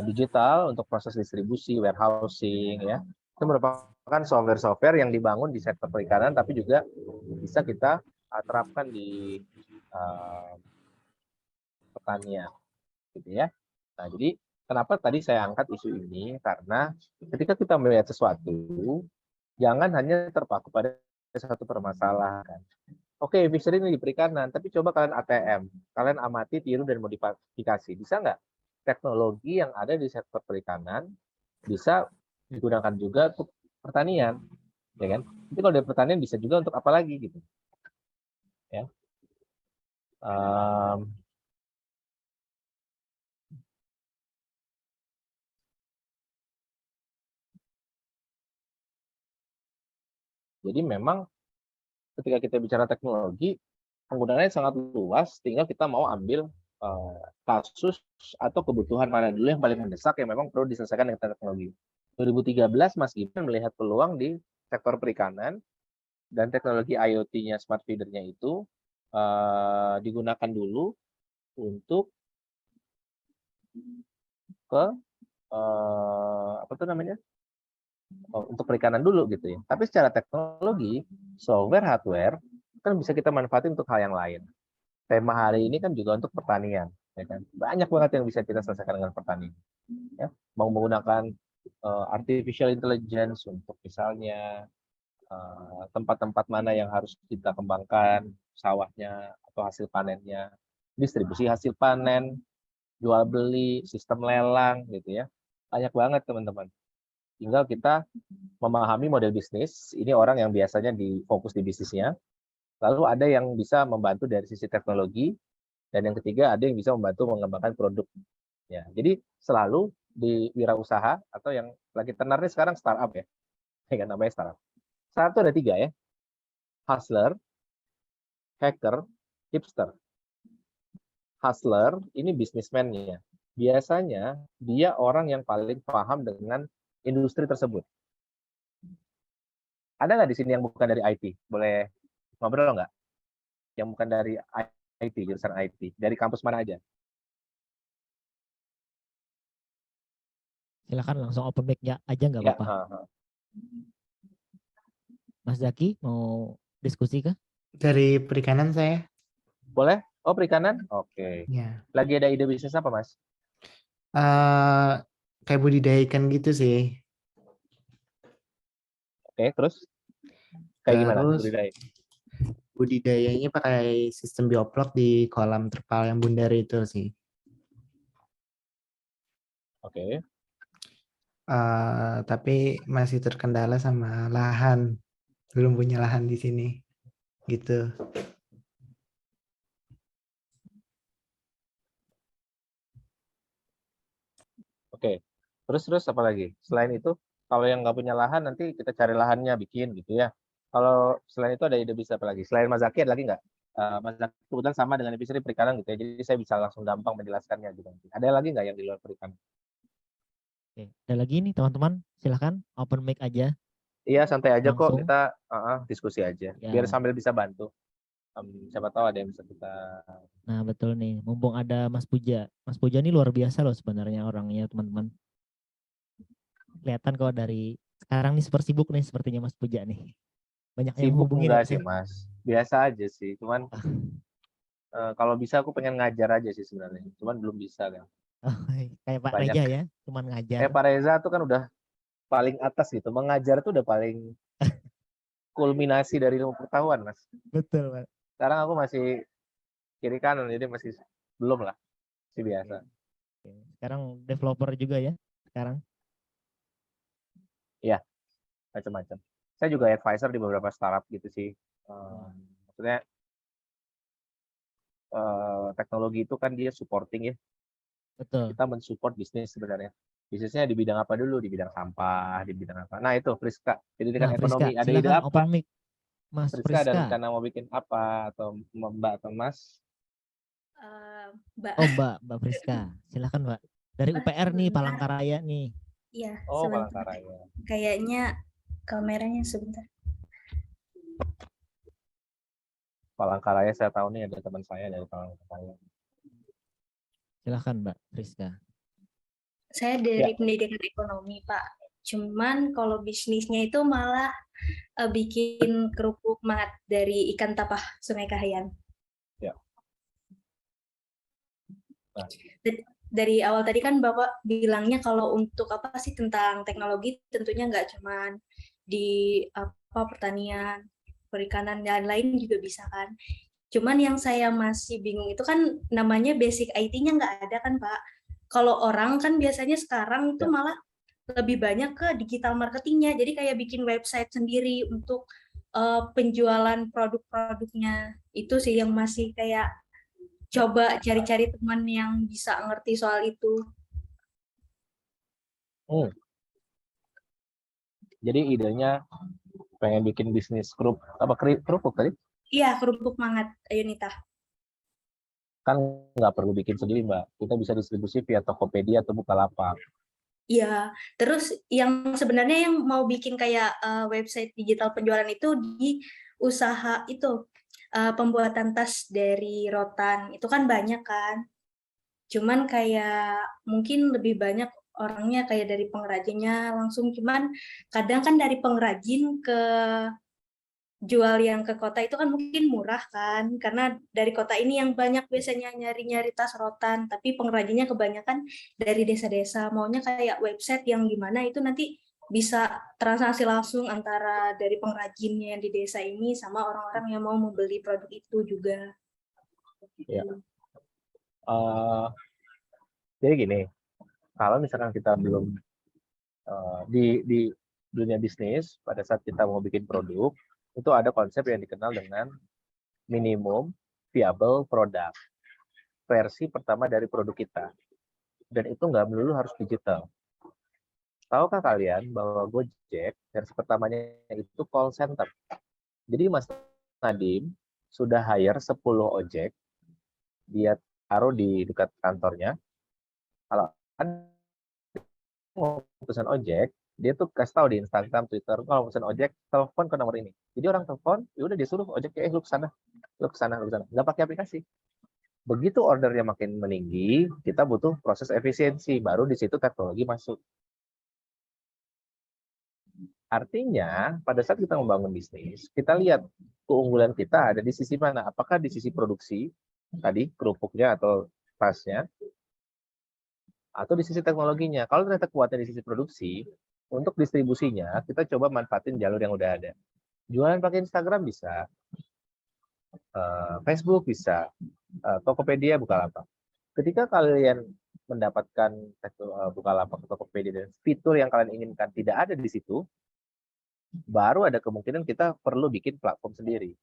digital untuk proses distribusi, warehousing, ya, itu merupakan software-software yang dibangun di sektor perikanan, tapi juga bisa kita terapkan di pertanian, gitu ya. Nah, jadi kenapa tadi saya angkat isu ini? Karena ketika kita melihat sesuatu, jangan hanya terpaku pada satu permasalahan. Oke, Fishery ini di perikanan, tapi coba kalian ATM, kalian amati, tiru, dan modifikasi. Bisa nggak teknologi yang ada di sektor perikanan bisa digunakan juga untuk pertanian, ya kan? Tapi kalau dari pertanian bisa juga untuk apa lagi gitu, ya. Jadi memang ketika kita bicara teknologi, penggunaannya sangat luas, tinggal kita mau ambil kasus atau kebutuhan mana dulu yang paling mendesak yang memang perlu diselesaikan dengan teknologi. 2013 Mas Gibran melihat peluang di sektor perikanan dan teknologi IoT-nya, smart feeder-nya itu digunakan dulu untuk ke untuk perikanan dulu gitu ya. Tapi secara teknologi, software, hardware kan bisa kita manfaatin untuk hal yang lain. Tema hari ini kan juga untuk pertanian, ya kan? Banyak banget yang bisa kita selesaikan dengan pertanian. Ya, mau menggunakan artificial intelligence untuk misalnya tempat-tempat mana yang harus kita kembangkan sawahnya atau hasil panennya, distribusi hasil panen, jual beli, sistem lelang gitu ya. Banyak banget teman-teman. Tinggal kita memahami model bisnis, ini orang yang biasanya fokus di bisnisnya, lalu ada yang bisa membantu dari sisi teknologi, dan yang ketiga ada yang bisa membantu mengembangkan produk. Ya, jadi selalu di wirausaha atau yang lagi tenarnya sekarang startup ya, kan namanya startup. Startup itu ada 3 ya, hustler, hacker, hipster. Hustler ini bisnismennya. Biasanya dia orang yang paling paham dengan industri tersebut. Ada nggak di sini yang bukan dari IT? Boleh ngobrol nggak? Yang bukan dari IT, jurusan IT. Dari kampus mana aja? Silakan langsung open mic-nya aja nggak apa-apa. Mas Zaki mau diskusi kah? Dari perikanan saya. Boleh? Oh, perikanan? Oke. Ya. Lagi ada ide bisnis apa, Mas? Kayak budidaya ikan gitu sih. Oke, terus? Kayak gimana Terus budidaya? budidayanya pakai sistem bioplok di kolam terpal yang bundar itu sih. Oke. tapi masih terkendala sama lahan, belum punya lahan di sini, gitu. Oke. Terus apa lagi? Selain itu, kalau yang nggak punya lahan nanti kita cari lahannya bikin gitu ya. Kalau selain itu ada ide bisa apa lagi? Selain Mas Zaki ada lagi nggak? Mas Zaki kebetulan sama dengan episode perikanan gitu ya. Jadi saya bisa langsung gampang menjelaskannya gitu. Ada lagi nggak yang di luar perikanan? Oke, ada lagi nih teman-teman, silahkan open mic aja Iya santai aja kok, langsung. kita diskusi aja. Biar Ya, sambil bisa bantu. Siapa tahu ada yang bisa kita. nah betul nih, mumpung ada Mas Puja. Mas Puja ini luar biasa loh sebenarnya orangnya teman-teman. Kelihatan kok dari sekarang nih super sibuk nih sepertinya Mas Puja nih. Banyak yang Sibuk hubungin ya enggak Mas sih ya? Mas? Biasa aja sih. Cuman kalau bisa aku pengen ngajar aja sih sebenarnya. Cuman belum bisa kan. Oh, kayak Pak Banyak. Reja ya, cuman ngajar. Pak Reza tuh kan udah paling atas gitu. Mengajar tuh udah paling kulminasi dari ilmu pengetahuan Mas. Betul Pak. Sekarang aku masih kiri kanan jadi masih belum lah. Masih biasa. Oke. Sekarang developer juga ya sekarang. Iya, macam-macam. Saya juga advisor di beberapa startup gitu sih. Maksudnya teknologi itu kan dia supporting ya. Betul. Kita mensupport bisnis sebenarnya. Bisnisnya di bidang apa dulu? Di bidang sampah, di bidang apa? Nah itu Friska, pendidikan Nah, Friska, ekonomi. Ada ide silakan apa? open mic. Mas Friska ada Friska. rencana mau bikin apa? Atau Mbak atau Mas? Mbak, Oh, Mbak Friska. Silakan, Mbak. Dari UPR nih, sebentar. Palangkaraya nih. Iya, Oh, sebentar. Palangkaraya. Kayaknya kameranya sebentar. Palangkaraya saya tahu nih ada teman saya dari Palangkaraya. Silakan, Mbak Friska. Saya dari pendidikan ekonomi, Pak. Cuman kalau bisnisnya itu malah bikin kerupuk mat dari ikan tapah Sungai Kahayan. Ya. Nah. Dari awal tadi kan Bapak bilangnya kalau untuk apa sih tentang teknologi tentunya nggak cuman di apa pertanian, perikanan dan lain juga bisa kan. Cuman yang saya masih bingung itu kan namanya basic IT-nya nggak ada kan Pak. Kalau orang kan biasanya sekarang tuh malah lebih banyak ke digital marketingnya. Jadi kayak bikin website sendiri untuk penjualan produk-produknya. Itu sih yang masih kayak coba cari-cari teman yang bisa ngerti soal itu. Jadi idenya pengen bikin bisnis kerupuk tadi? Iya, kerupuk mangat, Ayunita. Kan nggak perlu bikin sendiri Mbak. Kita bisa distribusi via Tokopedia atau Bukalapak. Iya, terus yang sebenarnya yang mau bikin kayak website digital penjualan itu di usaha itu pembuatan tas dari rotan itu kan banyak kan. Cuman kayak mungkin lebih banyak orangnya kayak dari pengrajinnya langsung, cuman kadang kan dari pengrajin ke jual yang ke kota itu kan mungkin murah kan, karena dari kota ini yang banyak biasanya nyari-nyari tas rotan, tapi pengrajinnya kebanyakan dari desa-desa, maunya kayak website yang gimana itu nanti bisa transaksi langsung antara dari pengrajinnya yang di desa ini sama orang-orang yang mau membeli produk itu juga. Ya. Jadi gini, kalau misalkan kita belum di dunia bisnis, pada saat kita mau bikin produk, itu ada konsep yang dikenal dengan minimum viable product. Versi pertama dari produk kita. Dan itu nggak melulu harus digital. Tahukah kalian bahwa Gojek versi pertamanya itu call center? Jadi Mas Nadim sudah hire 10 ojek, dia taruh di dekat kantornya. Kalau mau pesan ojek, dia tuh kasih tahu di Instagram, Twitter, kalau pesan ojek, telepon ke nomor ini. Jadi orang telepon, ya udah dia suruh ojeknya, lu ke sana, lu ke sana, lu ke sana. Nggak pakai aplikasi. Begitu ordernya makin meninggi, kita butuh proses efisiensi, baru di situ teknologi masuk. Artinya, pada saat kita membangun bisnis, kita lihat keunggulan kita ada di sisi mana. Apakah di sisi produksi, tadi kerupuknya atau tasnya, atau di sisi teknologinya. Kalau ternyata kuatnya di sisi produksi, untuk distribusinya, kita coba manfaatin jalur yang udah ada. Jualan pakai Instagram bisa, Facebook bisa, Tokopedia, Bukalapak. Ketika kalian mendapatkan Bukalapak atau Tokopedia dan fitur yang kalian inginkan tidak ada di situ, baru ada kemungkinan kita perlu bikin platform sendiri.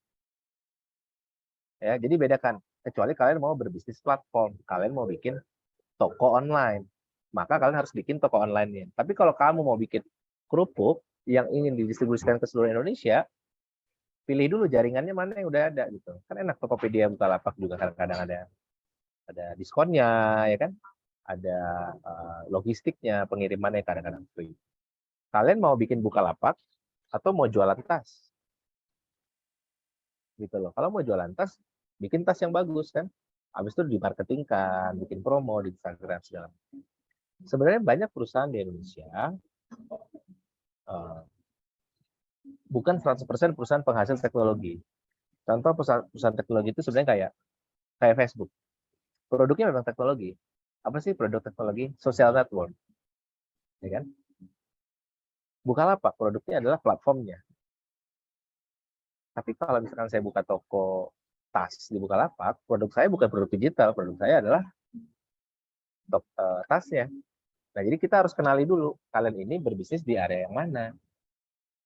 Ya, jadi bedakan. Kecuali kalian mau berbisnis platform, kalian mau bikin toko online, maka kalian harus bikin toko online-nya. Tapi kalau kamu mau bikin kerupuk yang ingin didistribusikan ke seluruh Indonesia, pilih dulu jaringannya mana yang udah ada gitu. Kan enak, Tokopedia, Bukalapak juga kadang-kadang ada diskonnya, ya kan? Ada logistiknya, pengirimannya kadang-kadang free. Kalian mau bikin Bukalapak atau mau jualan tas? Gitu loh. Kalau mau jualan tas, bikin tas yang bagus kan. Habis itu dimarketingkan, bikin promo di Instagram segala macam. Sebenarnya banyak perusahaan di Indonesia bukan 100% perusahaan penghasil teknologi. Contoh perusahaan teknologi itu sebenarnya kayak Facebook. Produknya memang teknologi. Apa sih produk teknologi? Social network. Ya kan? Bukalapak produknya adalah platformnya. Tapi kalau misalkan saya buka toko tas di Bukalapak, produk saya bukan produk digital, produk saya adalah tasnya. Nah, jadi kita harus kenali dulu kalian ini berbisnis di area yang mana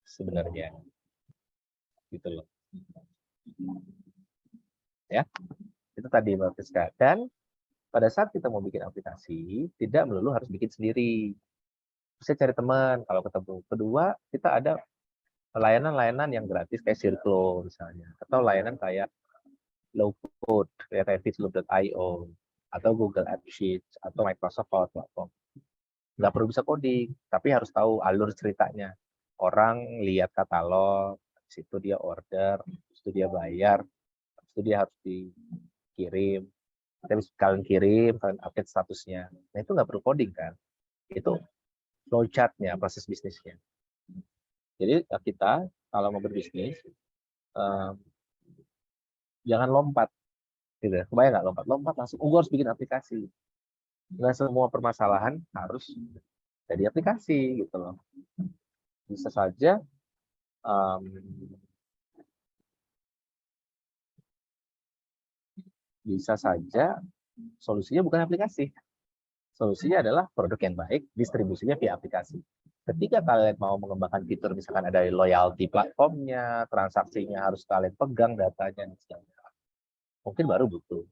sebenarnya. Gitu loh. Ya. Itu tadi Mbak Friska. Dan pada saat kita mau bikin aplikasi, tidak melulu harus bikin sendiri. Bisa cari teman kalau ketemu. Kedua, kita ada layanan-layanan yang gratis kayak Circlo misalnya, atau layanan kayak low code kayak fitloop.io atau Google AppSheets atau Microsoft Power Platform. Nggak perlu bisa coding, tapi harus tahu alur ceritanya. Orang lihat katalog, situ dia order, situ dia bayar, situ dia harus dikirim. Tapi kalian kirim, kalian update statusnya. Nah itu nggak perlu coding kan? Itu flowchart-nya, proses bisnisnya. Jadi kita kalau mau berbisnis, jangan lompat. Gitu. Kebayang nggak lompat? Lompat langsung, gue harus bikin aplikasi. Nggak semua permasalahan harus jadi aplikasi gitu loh. Bisa saja solusinya bukan aplikasi. Solusinya adalah produk yang baik, distribusinya via aplikasi. Ketika kalian mau mengembangkan fitur, misalkan ada loyalty platformnya, transaksinya harus kalian pegang datanya, mungkin baru butuh.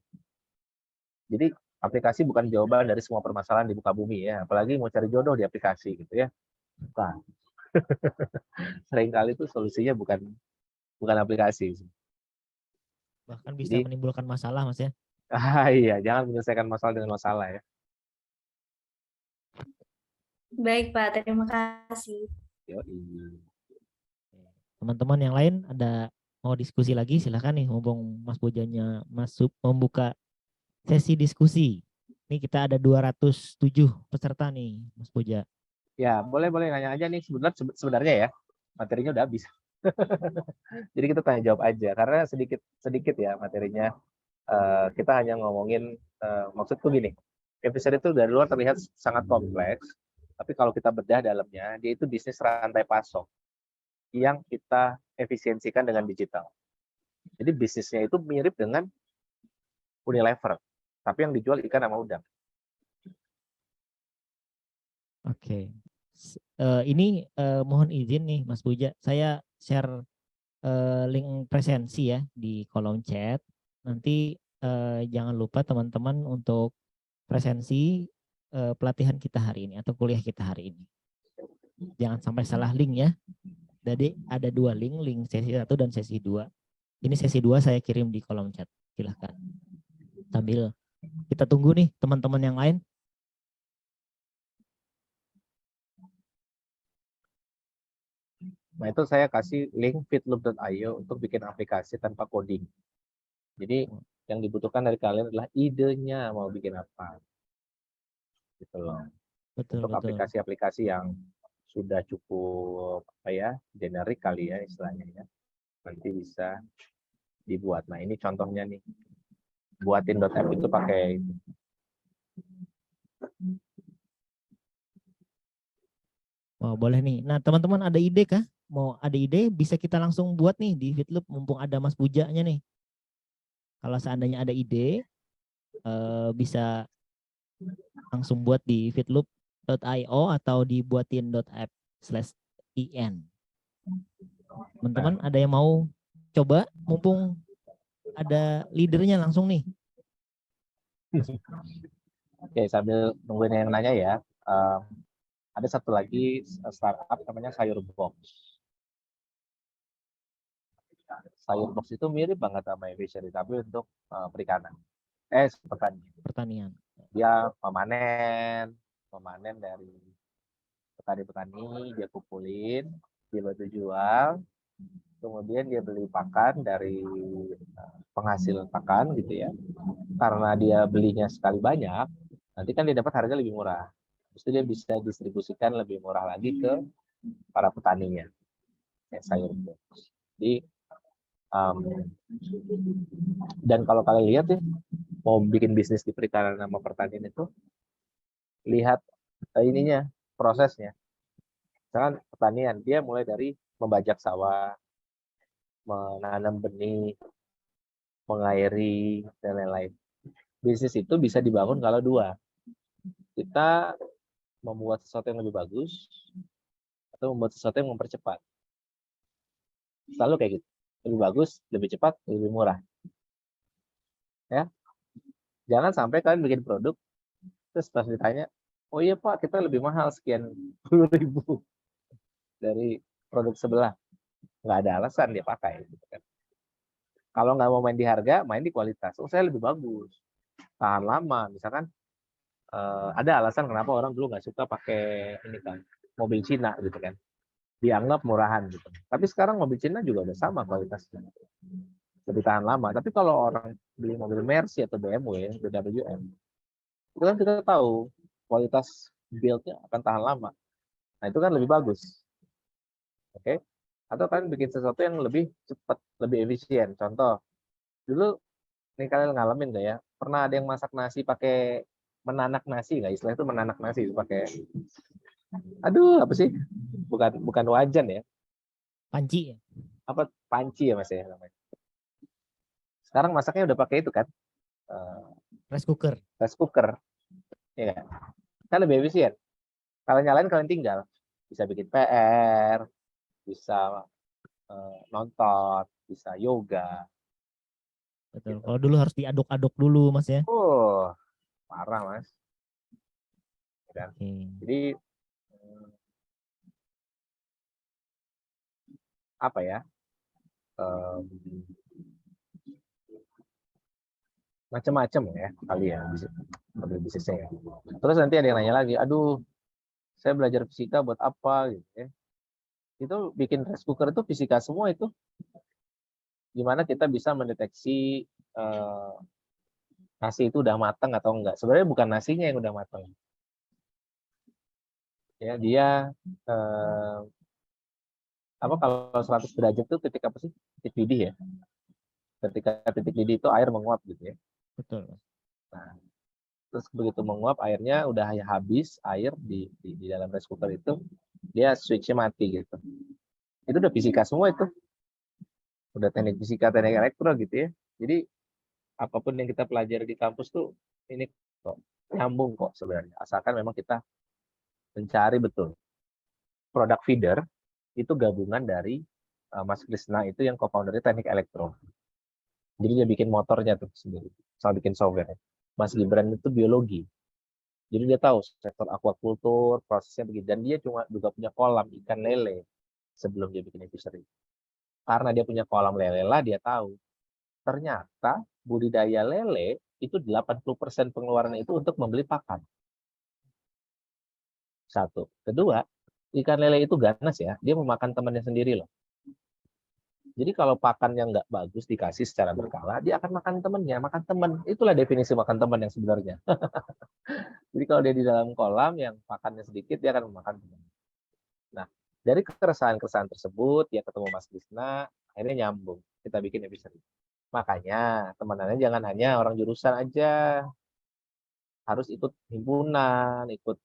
Jadi aplikasi bukan jawaban dari semua permasalahan di muka bumi ya, apalagi mau cari jodoh di aplikasi gitu ya. Bukan. Seringkali itu solusinya bukan aplikasi. Bahkan bisa menimbulkan masalah, Mas ya. Iya, jangan menyelesaikan masalah dengan masalah ya. Baik Pak, terima kasih. Teman-teman yang lain ada mau diskusi lagi, silahkan nih, mumpung Mas Bojanya masuk membuka sesi diskusi. Ini kita ada 207 peserta nih, Mas Boja. Ya, boleh nanya aja nih. Sebenarnya ya, materinya udah habis. Jadi kita tanya jawab aja, karena sedikit ya materinya. Kita hanya ngomongin, maksudku gini, episode itu dari luar terlihat sangat kompleks, tapi kalau kita bedah dalamnya, dia itu bisnis rantai pasok yang kita efisiensikan dengan digital. Jadi bisnisnya itu mirip dengan Unilever, tapi yang dijual ikan sama udang. Oke. Ini mohon izin nih Mas Boja, saya share link presensi ya di kolom chat. Nanti jangan lupa teman-teman untuk presensi pelatihan kita hari ini atau kuliah kita hari ini. Jangan sampai salah link ya. Jadi ada 2 link sesi 1 dan sesi 2. Ini sesi 2 saya kirim di kolom chat. Silahkan. Sambil kita tunggu nih teman-teman yang lain. Nah itu saya kasih link fitloop.io untuk bikin aplikasi tanpa coding. Jadi yang dibutuhkan dari kalian adalah idenya mau bikin apa. Gitu loh. Betul, untuk aplikasi-aplikasi yang sudah cukup generik kali ya istilahnya ya. Nanti bisa dibuat. Nah ini contohnya nih. Buatin .app itu pakai Oh, boleh nih. Nah, teman-teman ada ide kah? Mau ada ide bisa kita langsung buat nih di Fitloop mumpung ada Mas Bujanya nih. Kalau seandainya ada ide bisa Langsung buat di feedloop.io atau dibuatin .app/in. Teman-teman ada yang mau coba? Mumpung ada leadernya langsung nih. Oke, sambil nungguin yang nanya ya, ada satu lagi startup namanya Sayur Box. Sayur Box itu mirip banget sama Fishery, tapi untuk perikanan. Pertanian. Dia memanen dari petani-petani, dia kumpulin, dia bantu jual, kemudian dia beli pakan dari penghasil pakan gitu ya. Karena dia belinya sekali banyak, nanti kan dia dapat harga lebih murah. Terus dia bisa distribusikan lebih murah lagi ke para petaninya. Ya, Sayur Box. Jadi dan kalau kalian lihat ya, mau bikin bisnis di perikanan sama pertanian itu, lihat ininya, prosesnya. Misalkan pertanian, dia mulai dari membajak sawah, menanam benih, mengairi, dan lain-lain. Bisnis itu bisa dibangun kalau dua. Kita membuat sesuatu yang lebih bagus, atau membuat sesuatu yang mempercepat. Selalu kayak gitu. Lebih bagus, lebih cepat, lebih murah. Ya, jangan sampai kalian bikin produk, terus pas ditanya, oh iya Pak, kita lebih mahal sekian 10.000 dari produk sebelah. Nggak ada alasan dia pakai. Gitu kan. Kalau nggak mau main di harga, main di kualitas. Oh, saya lebih bagus, tahan lama. Misalkan ada alasan kenapa orang dulu nggak suka pakai ini kan mobil Cina gitu kan, dianggap murahan gitu. Tapi sekarang mobil Cina juga udah sama kualitasnya, lebih tahan lama. Tapi kalau orang beli mobil Mercy atau BMW, BWM, itu kan kita tahu kualitas build-nya akan tahan lama. Nah itu kan lebih bagus. Oke? Atau kan bikin sesuatu yang lebih cepat, lebih efisien. Contoh, dulu ini kalian ngalamin nggak ya? Pernah ada yang masak nasi pakai menanak nasi nggak? Istilah itu menanak nasi pakai, aduh apa sih? Bukan wajan ya? Panci ya? Apa panci ya Mas ya namanya? Sekarang masaknya udah pakai itu kan? Rice cooker. Rice cooker, ya kan lebih efisien. Kalau nyalain kalian tinggal bisa bikin PR, bisa nonton, bisa yoga. Betul. Kalau dulu harus diaduk-aduk dulu Mas ya. Parah Mas. Dan, Oke. jadi apa ya? Macam-macam ya kali ya bisnisnya ya. Terus nanti ada yang nanya lagi, aduh saya belajar fisika buat apa gitu ya. Itu bikin rice cooker itu fisika semua itu. Gimana kita bisa mendeteksi nasi itu udah matang atau enggak. Sebenarnya bukan nasinya yang udah matang. Ya, dia apa kalau 100 derajat itu titik apa sih? Titik didih ya. Ketika titik didih itu air menguap gitu ya. Betul. Nah, terus begitu menguap airnya udah habis air di dalam rice cooker itu, dia switch-nya mati gitu. Itu udah fisika semua itu. Udah teknik fisika, teknik elektro gitu ya. Jadi apapun yang kita pelajari di kampus tuh ini kok nyambung kok sebenarnya. Asalkan memang kita mencari betul. Product feeder itu gabungan dari Mas Krisna itu yang co-foundernya teknik elektro. Jadi dia bikin motornya tuh sendiri, sama bikin software. Mas Gibran itu biologi. Jadi dia tahu sektor aquaculture, prosesnya begitu. Dan dia juga punya kolam ikan lele sebelum dia bikin fishery. Karena dia punya kolam lele lah, dia tahu. Ternyata budidaya lele itu 80% pengeluaran itu untuk membeli pakan. Satu. Kedua, ikan lele itu ganas ya, dia memakan temannya sendiri loh. Jadi kalau pakan yang nggak bagus dikasih secara berkala, dia akan makan temannya, makan teman. Itulah definisi makan teman yang sebenarnya. Jadi kalau dia di dalam kolam yang pakannya sedikit, dia akan memakan teman. Nah, dari keresahan-keresahan tersebut, dia ketemu Mas Krisna, akhirnya nyambung. Kita bikin episode. Makanya teman-temannya jangan hanya orang jurusan aja, harus ikut himpunan, ikut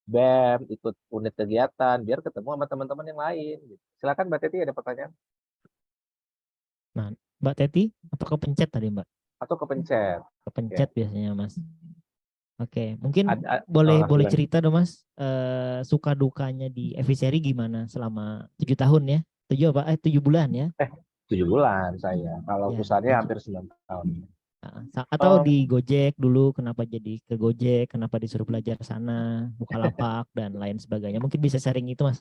BEM, ikut unit kegiatan, biar ketemu sama teman-teman yang lain. Silakan Mbak Teti, ada pertanyaan? Nah, Mbak Teti, apakah pencet tadi Mbak? atau kepencet. Kepencet biasanya Mas. Oke, mungkin Ada, boleh gimana? cerita dong Mas, suka dukanya di Eviseri gimana selama 7 tahun ya? 7 bulan ya? 7 bulan saya. Kalau Ya, perusahaannya 7. hampir 9 tahun. Atau di Gojek dulu, kenapa jadi ke Gojek, kenapa disuruh belajar sana, Bukalapak dan lain sebagainya. Mungkin bisa sharing itu Mas.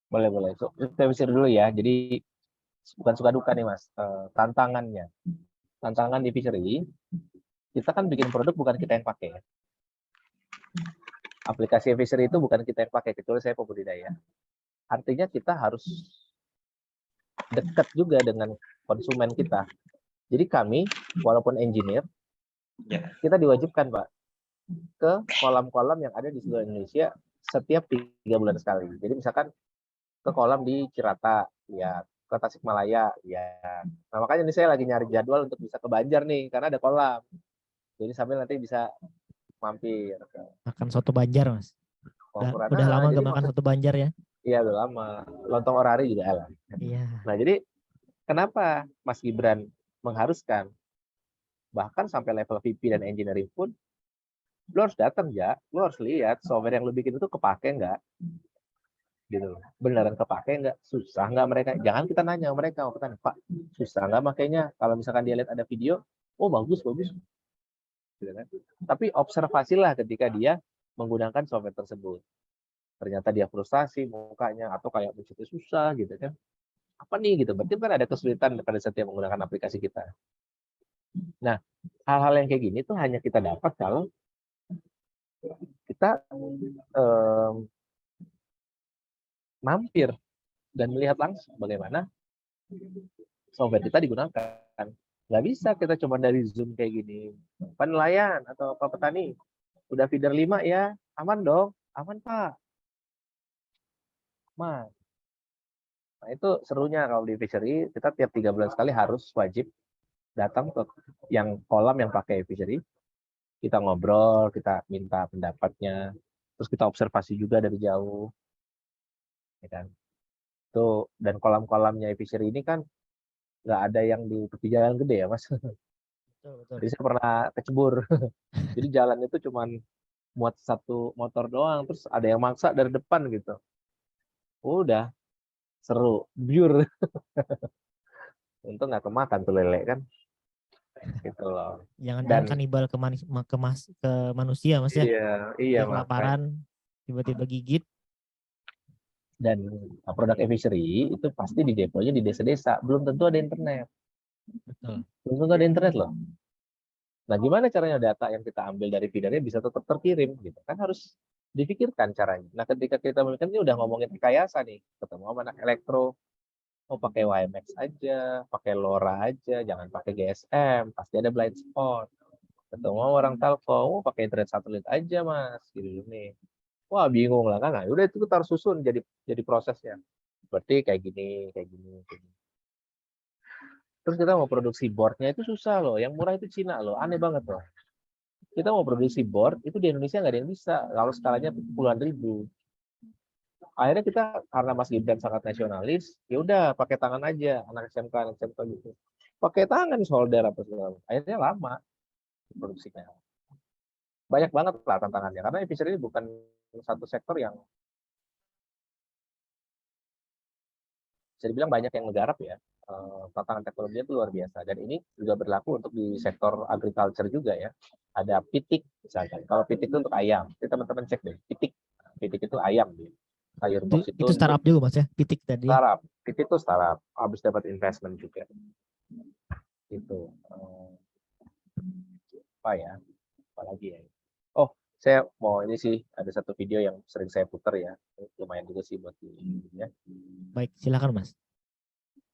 Boleh. So, kita bisa dulu ya. Jadi bukan suka duka nih Mas. Tantangannya. Tantangan di Fishery, kita kan bikin produk bukan kita yang pakai. Aplikasi Fishery itu bukan kita yang pakai, kecuali saya pembudidaya. Artinya kita harus dekat juga dengan konsumen kita. Jadi kami, walaupun engineer, kita diwajibkan Pak, ke kolam-kolam yang ada di seluruh Indonesia setiap 3 bulan sekali. Jadi misalkan ke kolam di Cirata, ya, ke Tasikmalaya, ya. Nah, makanya ini saya lagi nyari jadwal untuk bisa ke Banjar nih, karena ada kolam. Jadi sambil nanti bisa mampir. Makan soto Banjar Mas. Udah Udah lama gak makan soto Banjar ya? Iya, udah lama. Lontong orari juga ada. Iya. Nah, jadi kenapa Mas Gibran mengharuskan bahkan sampai level VP dan engineering pun lu harus datang ya, lu harus lihat software yang lu bikin itu kepake nggak, gitu. Beneran kepake nggak, susah nggak mereka? Jangan kita nanya mereka, Pak, susah nggak makainya? Kalau misalkan dia lihat ada video, oh bagus, gitu kan? Tapi observasilah ketika dia menggunakan software tersebut. Ternyata dia frustasi mukanya atau kayak begitu susah gitu kan? Apa nih gitu? Berarti kan ada kesulitan pada setiap menggunakan aplikasi kita. Nah, hal-hal yang kayak gini tuh hanya kita dapat kalau kita mampir dan melihat langsung bagaimana software kita digunakan. Nggak bisa kita cuma dari Zoom kayak gini. Pak nelayan atau Pak petani, udah feeder 5 ya, aman dong? Aman Pak. Aman. Nah itu serunya kalau di Fishery, kita tiap 3 bulan sekali harus wajib datang ke yang kolam yang pakai Fishery. Kita ngobrol, kita minta pendapatnya, terus kita observasi juga dari jauh. Ya kan? Tuh, dan kolam-kolamnya Fishery ini kan nggak ada yang di tepi jalan gede ya Mas. Betul. Jadi saya pernah kecebur. Jadi jalan itu cuman muat 1 motor doang, terus ada yang maksa dari depan gitu. Udah seru, biur. Untung nggak kemakan tuh lele kan. Gitu loh. Jangan kanibal ke manusia Mas ya. Iya Dia kelaparan, tiba-tiba gigit. Dan produk Fishery itu pasti di deponya di desa-desa, belum tentu ada internet. Betul. Belum tentu ada internet loh. Nah, gimana caranya data yang kita ambil dari feedernya bisa tetap terkirim gitu kan, harus dipikirkan caranya. Nah, ketika kita memikirkan ini udah ngomongin rekayasa nih, ketemu sama anak elektro, mau pakai WiMAX aja, pakai LoRa aja, jangan pakai GSM, pasti ada blind spot. Ketemu orang telco, pakai internet satelit aja Mas, gitu nih. Wah, bingung lah kan. Nah, udah itu kita harus susun jadi prosesnya. Berarti kayak gini. Terus kita mau produksi boardnya itu susah loh. Yang murah itu Cina loh. Aneh banget loh. Kita mau produksi board itu di Indonesia nggak ada yang bisa. Kalau skalanya puluhan ribu. Akhirnya kita karena Mas Gibran sangat nasionalis, ya udah pakai tangan aja anak SMK gitu. Pakai tangan solder apa segala. Akhirnya lama produksinya. Banyak banget lah tantangannya karena Fishery ini bukan satu sektor yang bisa dibilang banyak yang menggarap ya. Tantangan teknologinya itu luar biasa dan ini juga berlaku untuk di sektor agriculture juga ya. Ada pitik misalkan. Kalau pitik itu untuk ayam, kita teman-teman cek deh. Pitik itu ayam dia. Sayur box Itu startup juga Mas ya, pitik tadi. Startup, pitik itu startup. Habis dapat investment juga. Itu apa ya? Apalagi ya? Oh, saya mau ini sih ada satu video yang sering saya putar ya, lumayan juga sih buat ini ya. Baik, silakan Mas.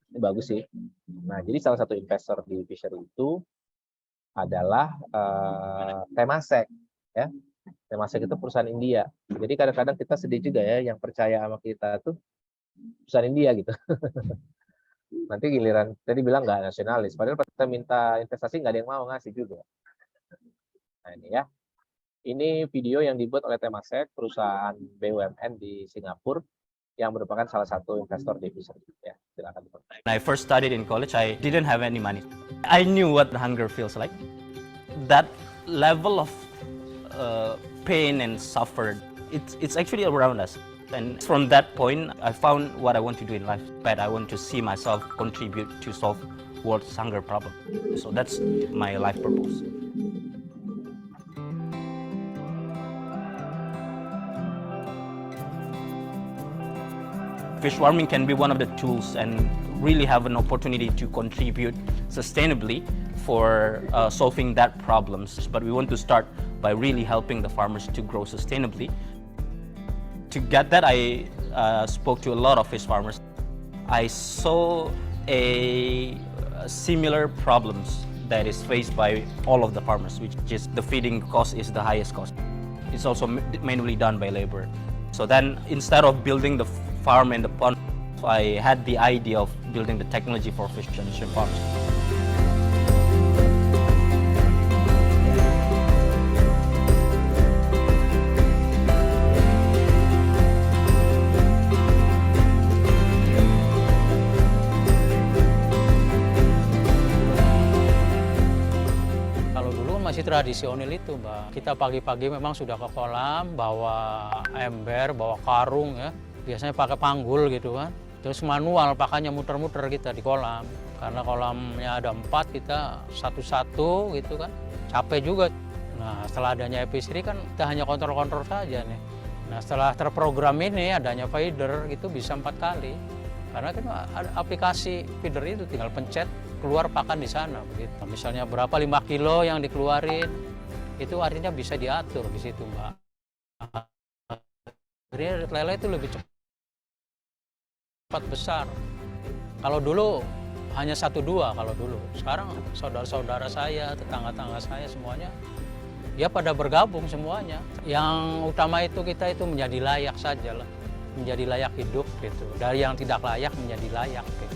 Ini bagus sih. Nah, jadi salah satu investor di Fishery itu adalah Temasek, ya. Temasek itu perusahaan India. Jadi kadang-kadang kita sedih juga ya, yang percaya sama kita tuh perusahaan India gitu. Nanti giliran tadi bilang nggak nasionalis, padahal pas kita minta investasi nggak ada yang mau ngasih juga. Nah ini ya. Ini video yang dibuat oleh Temasek, perusahaan BUMN di Singapura, yang merupakan salah satu investor di Fishery. Ya, silakan. When I first studied in college, I didn't have any money. I knew what hunger feels like. That level of pain and suffer, it's actually around us. And from that point, I found what I want to do in life. But I want to see myself contribute to solve world's hunger problem. So that's my life purpose. Fish farming can be one of the tools and really have an opportunity to contribute sustainably for solving that problems. But we want to start by really helping the farmers to grow sustainably. To get that, I spoke to a lot of fish farmers. I saw a similar problems that is faced by all of the farmers, which is the feeding cost is the highest cost. It's also manually done by labor. So then instead of building the farm and the pond, I had the idea of building the technology for fish and shrimp farms. Kalau dulu masih tradisional itu, Mbak. Kita pagi-pagi memang sudah ke kolam, bawa ember, bawa karung ya. Biasanya pakai panggul gitu kan. Terus manual pakainya muter-muter kita di kolam. Karena kolamnya ada 4, kita satu-satu gitu kan. Capek juga. Nah setelah adanya Episri kan kita hanya kontrol-kontrol saja nih. Nah setelah terprogram ini adanya feeder gitu bisa 4 kali. Karena kan ada aplikasi feeder itu tinggal pencet, keluar pakan di sana begitu. Misalnya berapa 5 kilo yang dikeluarin, itu artinya bisa diatur di situ, Mbak. Akhirnya lele itu lebih cepat besar. Kalau dulu hanya 1-2 kalau dulu. Sekarang saudara-saudara saya, tetangga-tetangga saya semuanya ya pada bergabung semuanya. Yang utama itu kita itu menjadi layak saja lah. Menjadi layak hidup gitu. Dari yang tidak layak menjadi layak gitu.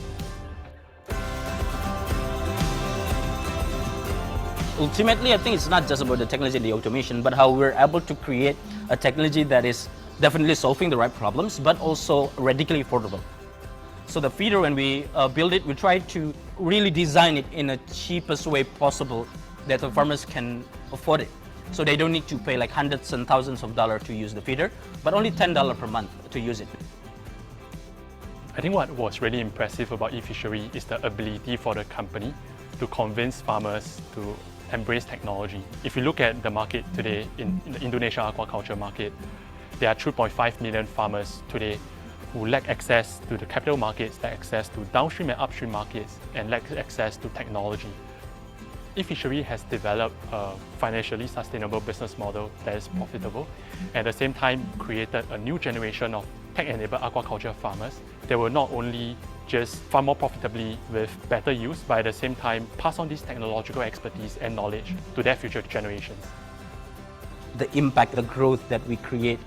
Ultimately, I think it's not just about the technology and the automation, but how we're able to create a technology that is definitely solving the right problems, but also radically affordable. So the feeder, when we build it, we try to really design it in the cheapest way possible that the farmers can afford it. So they don't need to pay like hundreds and thousands of dollars to use the feeder, but only $10 per month to use it. I think what was really impressive about eFishery is the ability for the company to convince farmers to embrace technology. If you look at the market today, in the Indonesia aquaculture market, there are 2.5 million farmers today who lack access to the capital markets, lack access to downstream and upstream markets, and lack access to technology. eFishery has developed a financially sustainable business model that is profitable, and at the same time created a new generation of tech-enabled aquaculture farmers that will not only just farm more profitably with better use, but at the same time pass on this technological expertise and knowledge to their future generations. The impact, the growth that we create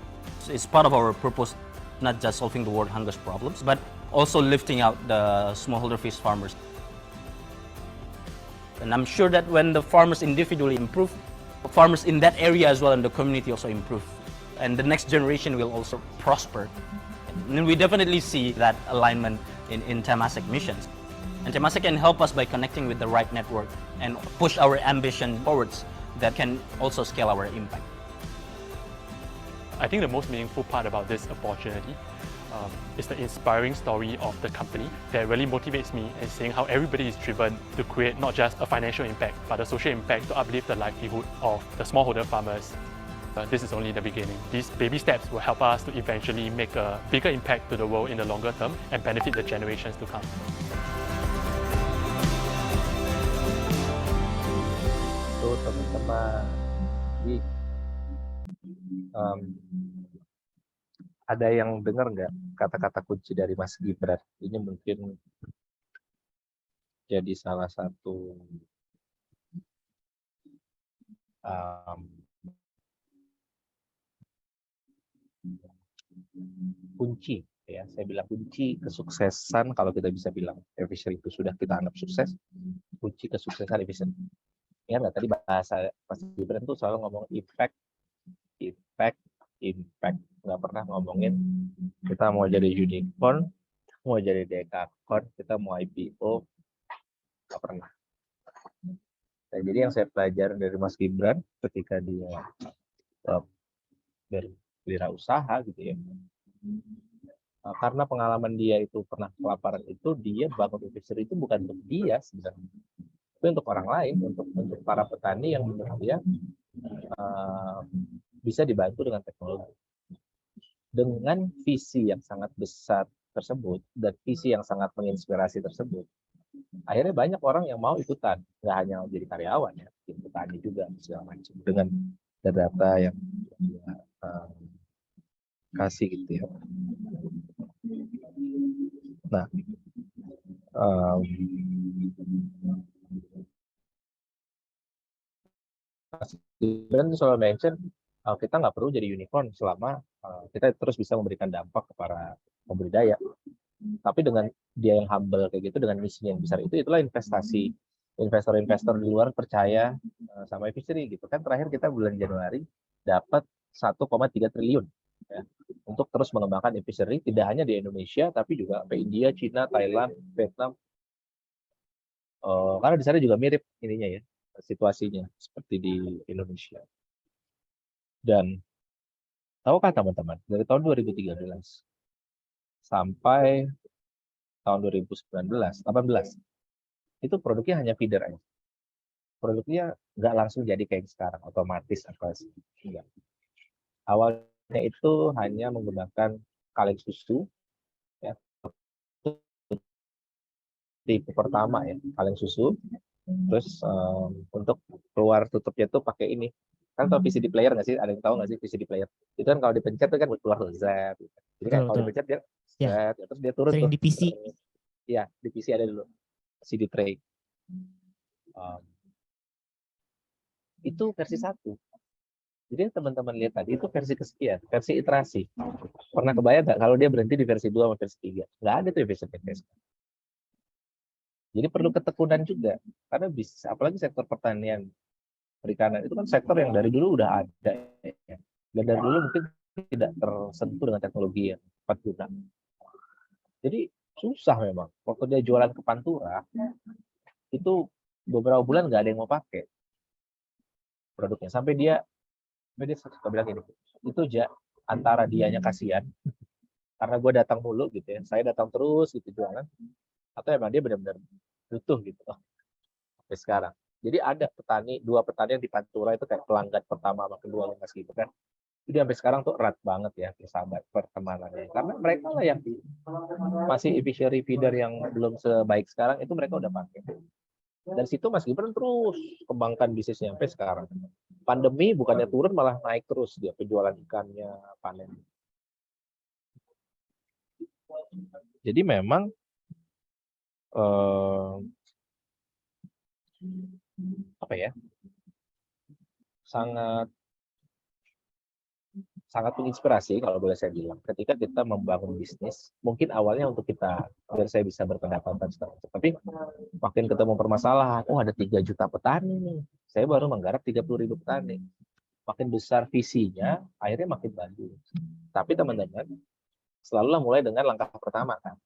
is part of our purpose, not just solving the world hunger problems, but also lifting out the smallholder fish farmers. And I'm sure that when the farmers individually improve, farmers in that area as well and the community also improve. And the next generation will also prosper. And we definitely see that alignment in Temasek missions. And Temasek can help us by connecting with the right network and push our ambition forwards that can also scale our impact. I think the most meaningful part about this opportunity is the inspiring story of the company that really motivates me and seeing how everybody is driven to create not just a financial impact, but a social impact to uplift the livelihood of the smallholder farmers. This is only the beginning. These baby steps will help us to eventually make a bigger impact to the world in the longer term and benefit the generations to come. So teman-teman, ada yang dengar nggak kata-kata kunci dari Mas Gibran? Ini mungkin jadi salah satu kunci, ya. Saya bilang kunci kesuksesan. Kalau kita bisa bilang eFishery itu sudah kita anggap sukses, kunci kesuksesan eFishery. Ya nggak, tadi bahasa Mas Gibran tuh selalu ngomong impact, nggak pernah ngomongin kita mau jadi unicorn, mau jadi dekakorn, kita mau IPO, nggak pernah. Nah, jadi yang saya pelajari dari Mas Gibran ketika dia berwirausaha gitu ya, karena pengalaman dia itu pernah kelaparan itu, dia bangun e-fishery itu bukan untuk dia sebenarnya, tapi untuk orang lain, untuk para petani yang menurut dia bisa dibantu dengan teknologi. Dengan visi yang sangat besar tersebut dan visi yang sangat menginspirasi tersebut, akhirnya banyak orang yang mau ikutan, nggak hanya jadi karyawan ya, jadi petani juga segala macam dengan data yang dia kasih gitu ya. Nah, dan selalu mention kita nggak perlu jadi unicorn selama kita terus bisa memberikan dampak kepada pembudidaya. Tapi dengan dia yang humble kayak gitu, dengan misinya yang besar itu, itulah investasi. Investor-investor di luar percaya sama e-fishery gitu kan. Terakhir kita bulan Januari dapat 1,3 triliun ya, untuk terus mengembangkan e-fishery, tidak hanya di Indonesia tapi juga ke India, Cina, Thailand, Vietnam. Karena di sana juga mirip ininya ya, situasinya seperti di Indonesia. Dan tahukah teman-teman, dari tahun 2013 sampai tahun 2018 itu produknya hanya feeder aja. Produknya nggak langsung jadi kayak sekarang, otomatis apa sih? Enggak. Awalnya itu hanya menggunakan kaleng susu, ya. Tipe pertama ya, kaleng susu. Terus untuk keluar tutupnya itu pakai ini. Kan tahu VCD player nggak sih? Ada yang tahu nggak sih VCD player? Itu kan kalau dipencet itu kan keluar Z. Jadi kan kalau dipencet dia Z, ya. Terus dia turun Sering tuh. di PC. Iya, di PC ada dulu. CD tray. Itu versi 1. Jadi teman-teman lihat tadi itu versi kesekian, versi iterasi. Pernah kebayang nggak kalau dia berhenti di versi 2 sama versi 3? Nggak ada tuh versi 3. Jadi perlu ketekunan juga. Karena bisnis, apalagi sektor pertanian, perikanan, itu kan sektor yang dari dulu udah ada. Ya. Dan dari dulu mungkin tidak tersentuh dengan teknologi yang tepat guna. Jadi susah memang. Waktu dia jualan ke Pantura, itu beberapa bulan nggak ada yang mau pakai produknya. Sampai dia suka bilang gini, itu antara dianya kasihan, karena gue datang mulu gitu ya, saya datang terus gitu jualan, atau emang dia benar-benar butuh gitu sampai sekarang. Jadi ada dua petani yang di Pantura itu kayak pelanggan pertama sama kedua Mas gitu kan. Jadi sampai sekarang tuh erat banget ya persahabat pertemanannya. Karena mereka lah yang masih e-fishery feeder yang belum sebaik sekarang, itu mereka udah pakai. Dari situ Mas Gibran terus kembangkan bisnisnya sampai sekarang. Pandemi bukannya turun malah naik terus dia penjualan ikannya, panen. Jadi memang apa ya? sangat menginspirasi kalau boleh saya bilang ketika kita membangun bisnis, mungkin awalnya untuk kita biar saya bisa berpendapatan, tapi makin ketemu permasalahan, ada 3 juta petani nih, saya baru menggarap 30.000 petani, makin besar visinya akhirnya makin bagus. Tapi teman-teman selalulah mulai dengan langkah pertama kan.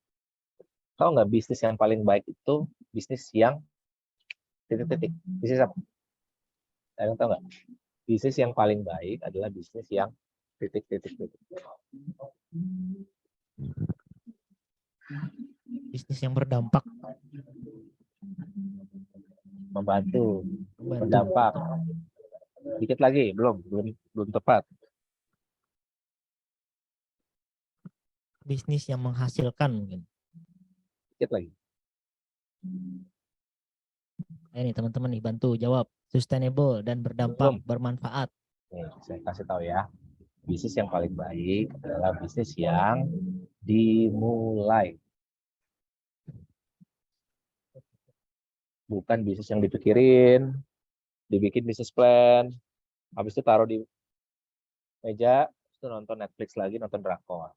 Tahu nggak bisnis yang paling baik itu bisnis yang titik-titik, bisnis apa? Kalian tahu nggak? Bisnis yang paling baik adalah bisnis yang titik-titik. Bisnis yang berdampak. Membantu. Berdampak. Dikit lagi, belum tepat. Bisnis yang menghasilkan mungkin. Dikit lagi. Ini teman-teman nih bantu jawab. Sustainable dan berdampak, bermanfaat. Nih, saya kasih tahu ya. Bisnis yang paling baik adalah bisnis yang dimulai. Bukan bisnis yang dipikirin, dibikin bisnis plan, habis itu taruh di meja, itu nonton Netflix lagi, nonton drakor.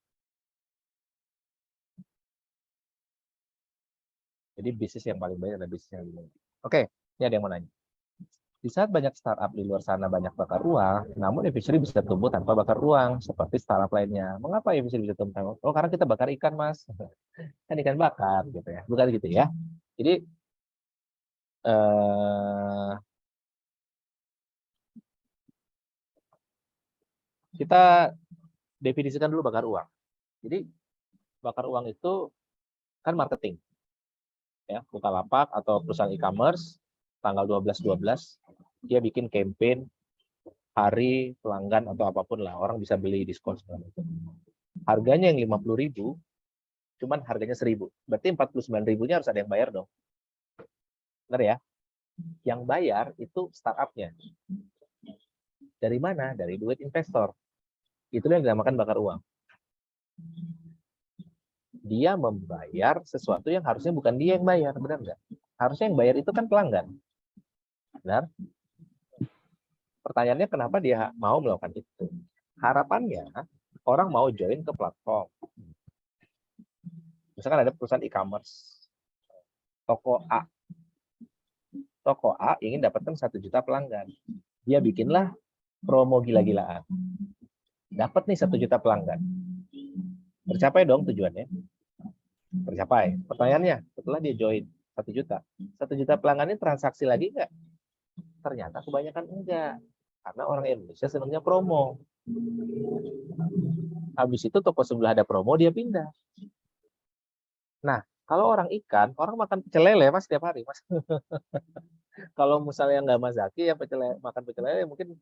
Jadi bisnis yang paling baik adalah bisnis yang dimulai. Oke, ini ada yang mau nanya. Di saat banyak startup di luar sana banyak bakar uang, namun e-fishery bisa tumbuh tanpa bakar uang, seperti startup lainnya. Mengapa e-fishery bisa tumbuh tanpa uang? Oh, karena kita bakar ikan, Mas. Kan ikan bakar, gitu ya. Bukan gitu ya. Jadi, Kita definisikan dulu bakar uang. Jadi bakar uang itu kan marketing. Ya, Bukalapak atau perusahaan e-commerce tanggal 12/12 dia bikin campaign hari pelanggan atau apapun lah, orang bisa beli diskon segala macam. Harganya yang 50.000, cuman harganya 1.000. Berarti 49.000-nya harus ada yang bayar dong. Benar ya? Yang bayar itu startup-nya. Dari mana? Dari duit investor. Itulah yang dinamakan bakar uang. Dia membayar sesuatu yang harusnya bukan dia yang bayar, benar nggak? Harusnya yang bayar itu kan pelanggan. Benar? Pertanyaannya kenapa dia mau melakukan itu? Harapannya orang mau join ke platform. Misalkan ada perusahaan e-commerce, toko A. Toko A ingin dapatkan 1 juta pelanggan. Dia bikinlah promo gila-gilaan. Dapat nih 1 juta pelanggan. Tercapai dong tujuannya? Tercapai. Pertanyaannya, setelah dia join 1 juta. 1 juta pelanggan ini transaksi lagi nggak? Ternyata kebanyakan enggak. Karena orang Indonesia senangnya promo. Habis itu toko sebelah ada promo, dia pindah. Nah, kalau orang ikan, orang makan pecel lele mas setiap hari mas. Kalau misalnya nggak Mas Zaki yang makan pecel lele, mungkin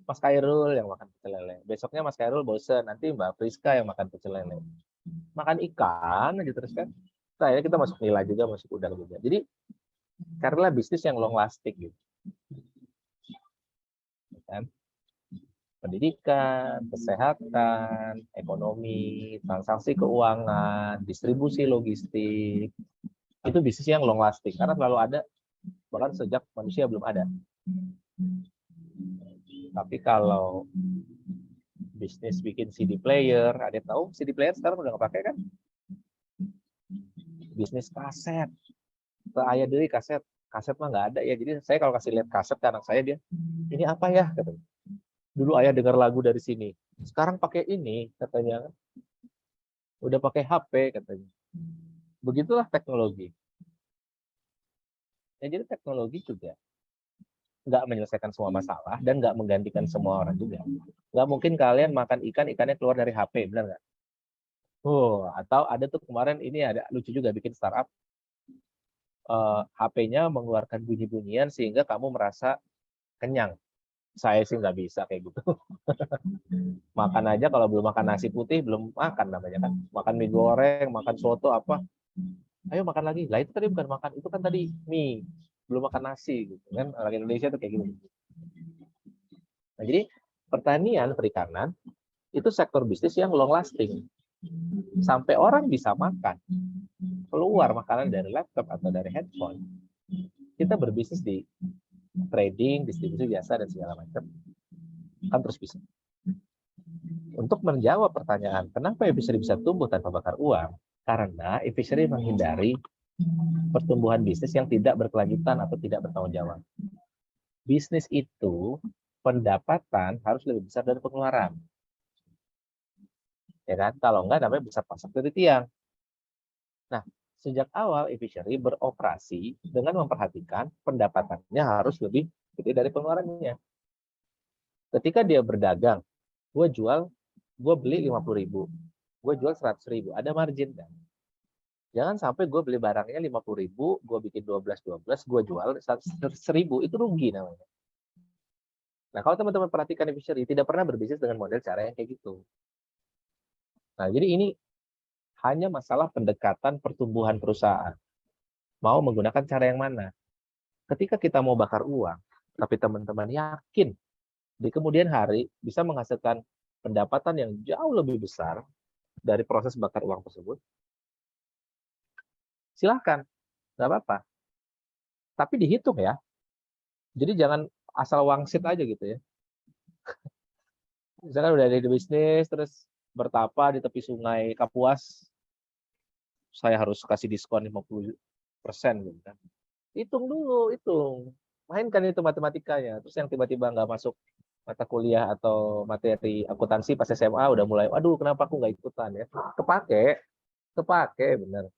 Mas Khairul yang makan pecel lele. Besoknya Mas Khairul bosen, nanti Mbak Priska yang makan pecel lele. Makan ikan aja terus kan. Nah, ya kita masuk nila juga, masuk udang juga. Jadi carilah bisnis yang long lasting gitu. Kan? Pendidikan, kesehatan, ekonomi, transaksi keuangan, distribusi logistik, itu bisnis yang long lasting karena selalu ada, bahkan sejak manusia belum ada. Tapi kalau bisnis bikin CD player, ada yang tahu CD player sekarang udah nggak pakai kan? Bisnis kaset, ayah diri kaset mah nggak ada ya. Jadi saya kalau kasih lihat kaset ke anak saya, dia ini apa ya katanya. Dulu ayah dengar lagu dari sini, sekarang pakai ini katanya, udah pakai HP katanya. Begitulah teknologi. Ya, jadi teknologi juga nggak menyelesaikan semua masalah dan nggak menggantikan semua orang juga. Nggak mungkin kalian makan ikan, ikannya keluar dari HP, benar nggak? Atau ada tuh kemarin ini ada lucu juga bikin startup, HP-nya mengeluarkan bunyi-bunyian sehingga kamu merasa kenyang. Saya sih nggak bisa kayak gitu. Makan aja kalau belum makan nasi putih belum makan namanya kan. Makan mie goreng, makan soto apa? Ayo makan lagi. Lah itu tadi bukan makan, itu kan tadi mie. Belum makan nasi gitu kan. Orang Indonesia tuh kayak gitu. Nah, jadi pertanian, perikanan itu sektor bisnis yang long lasting. Sampai orang bisa makan, keluar makanan dari laptop atau dari handphone. Kita berbisnis di trading, distribusi jasa dan segala macam. Kan terus bisa. Untuk menjawab pertanyaan, kenapa e-fishery bisa tumbuh tanpa bakar uang? Karena e-fishery menghindari pertumbuhan bisnis yang tidak berkelanjutan atau tidak bertanggung jawab. Bisnis itu pendapatan harus lebih besar dari pengeluaran. Ya kan? Kalau enggak namanya besar pasak dari tiang. Nah, sejak awal e-fishery beroperasi dengan memperhatikan pendapatannya harus lebih gede dari pengeluarannya. Ketika dia berdagang, gue beli 50.000, gue jual 100.000, ada margin kan? Jangan sampai gue beli barangnya 50.000, gue bikin 12, gue jual 100.000, itu rugi namanya. Nah, kalau teman-teman perhatikan e-fishery, tidak pernah berbisnis dengan model cara yang kayak gitu. Nah, jadi ini hanya masalah pendekatan pertumbuhan perusahaan. Mau menggunakan cara yang mana? Ketika kita mau bakar uang, tapi teman-teman yakin di kemudian hari bisa menghasilkan pendapatan yang jauh lebih besar dari proses bakar uang tersebut, silahkan, nggak apa-apa. Tapi dihitung ya. Jadi jangan asal wangsit aja gitu ya. Misalkan udah ada di bisnis, terus bertapa di tepi sungai Kapuas, saya harus kasih diskon 50% gitu kan. Hitung dulu, hitung. Mainkan itu matematikanya. Terus yang tiba-tiba nggak masuk mata kuliah atau materi akuntansi pas SMA udah mulai, waduh kenapa aku nggak ikutan ya. Kepake, bener.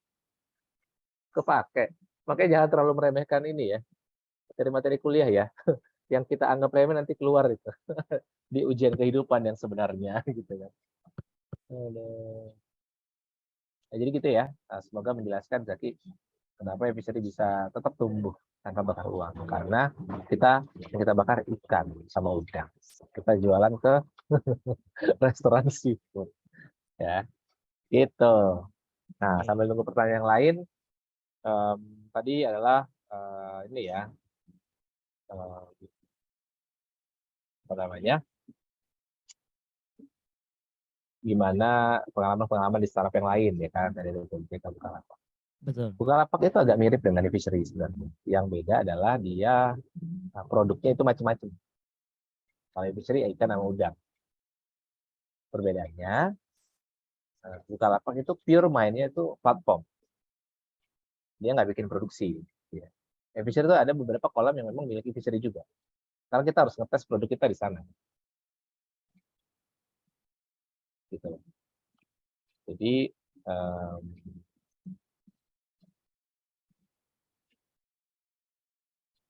Kepake. Makanya jangan terlalu meremehkan ini ya. Materi-materi kuliah ya. Yang kita anggap remeh nanti keluar itu. di ujian kehidupan yang sebenarnya gitu kan. Aduh. Nah, jadi gitu ya. Nah, semoga menjelaskan Zaki kenapa Evisery bisa tetap tumbuh tanpa bakar uang, karena yang kita bakar ikan sama udang. Kita jualan ke restoran seafood ya gitu. Nah, sambil nunggu pertanyaan yang lain, tadi adalah ini ya, apa namanya, gimana pengalaman-pengalaman di startup yang lain ya kan, dari Bukalapak. Betul. Bukalapak itu agak mirip dengan Evisery sebenarnya. Yang beda adalah dia produknya itu macam-macam. Kalau Evisery ikan sama udang. Perbedaannya, Bukalapak itu pure mainnya itu platform. Dia nggak bikin produksi. Ya. Evisery itu ada beberapa kolam yang memang milik Evisery juga. Karena kita harus ngetes produk kita di sana. Gitu. Jadi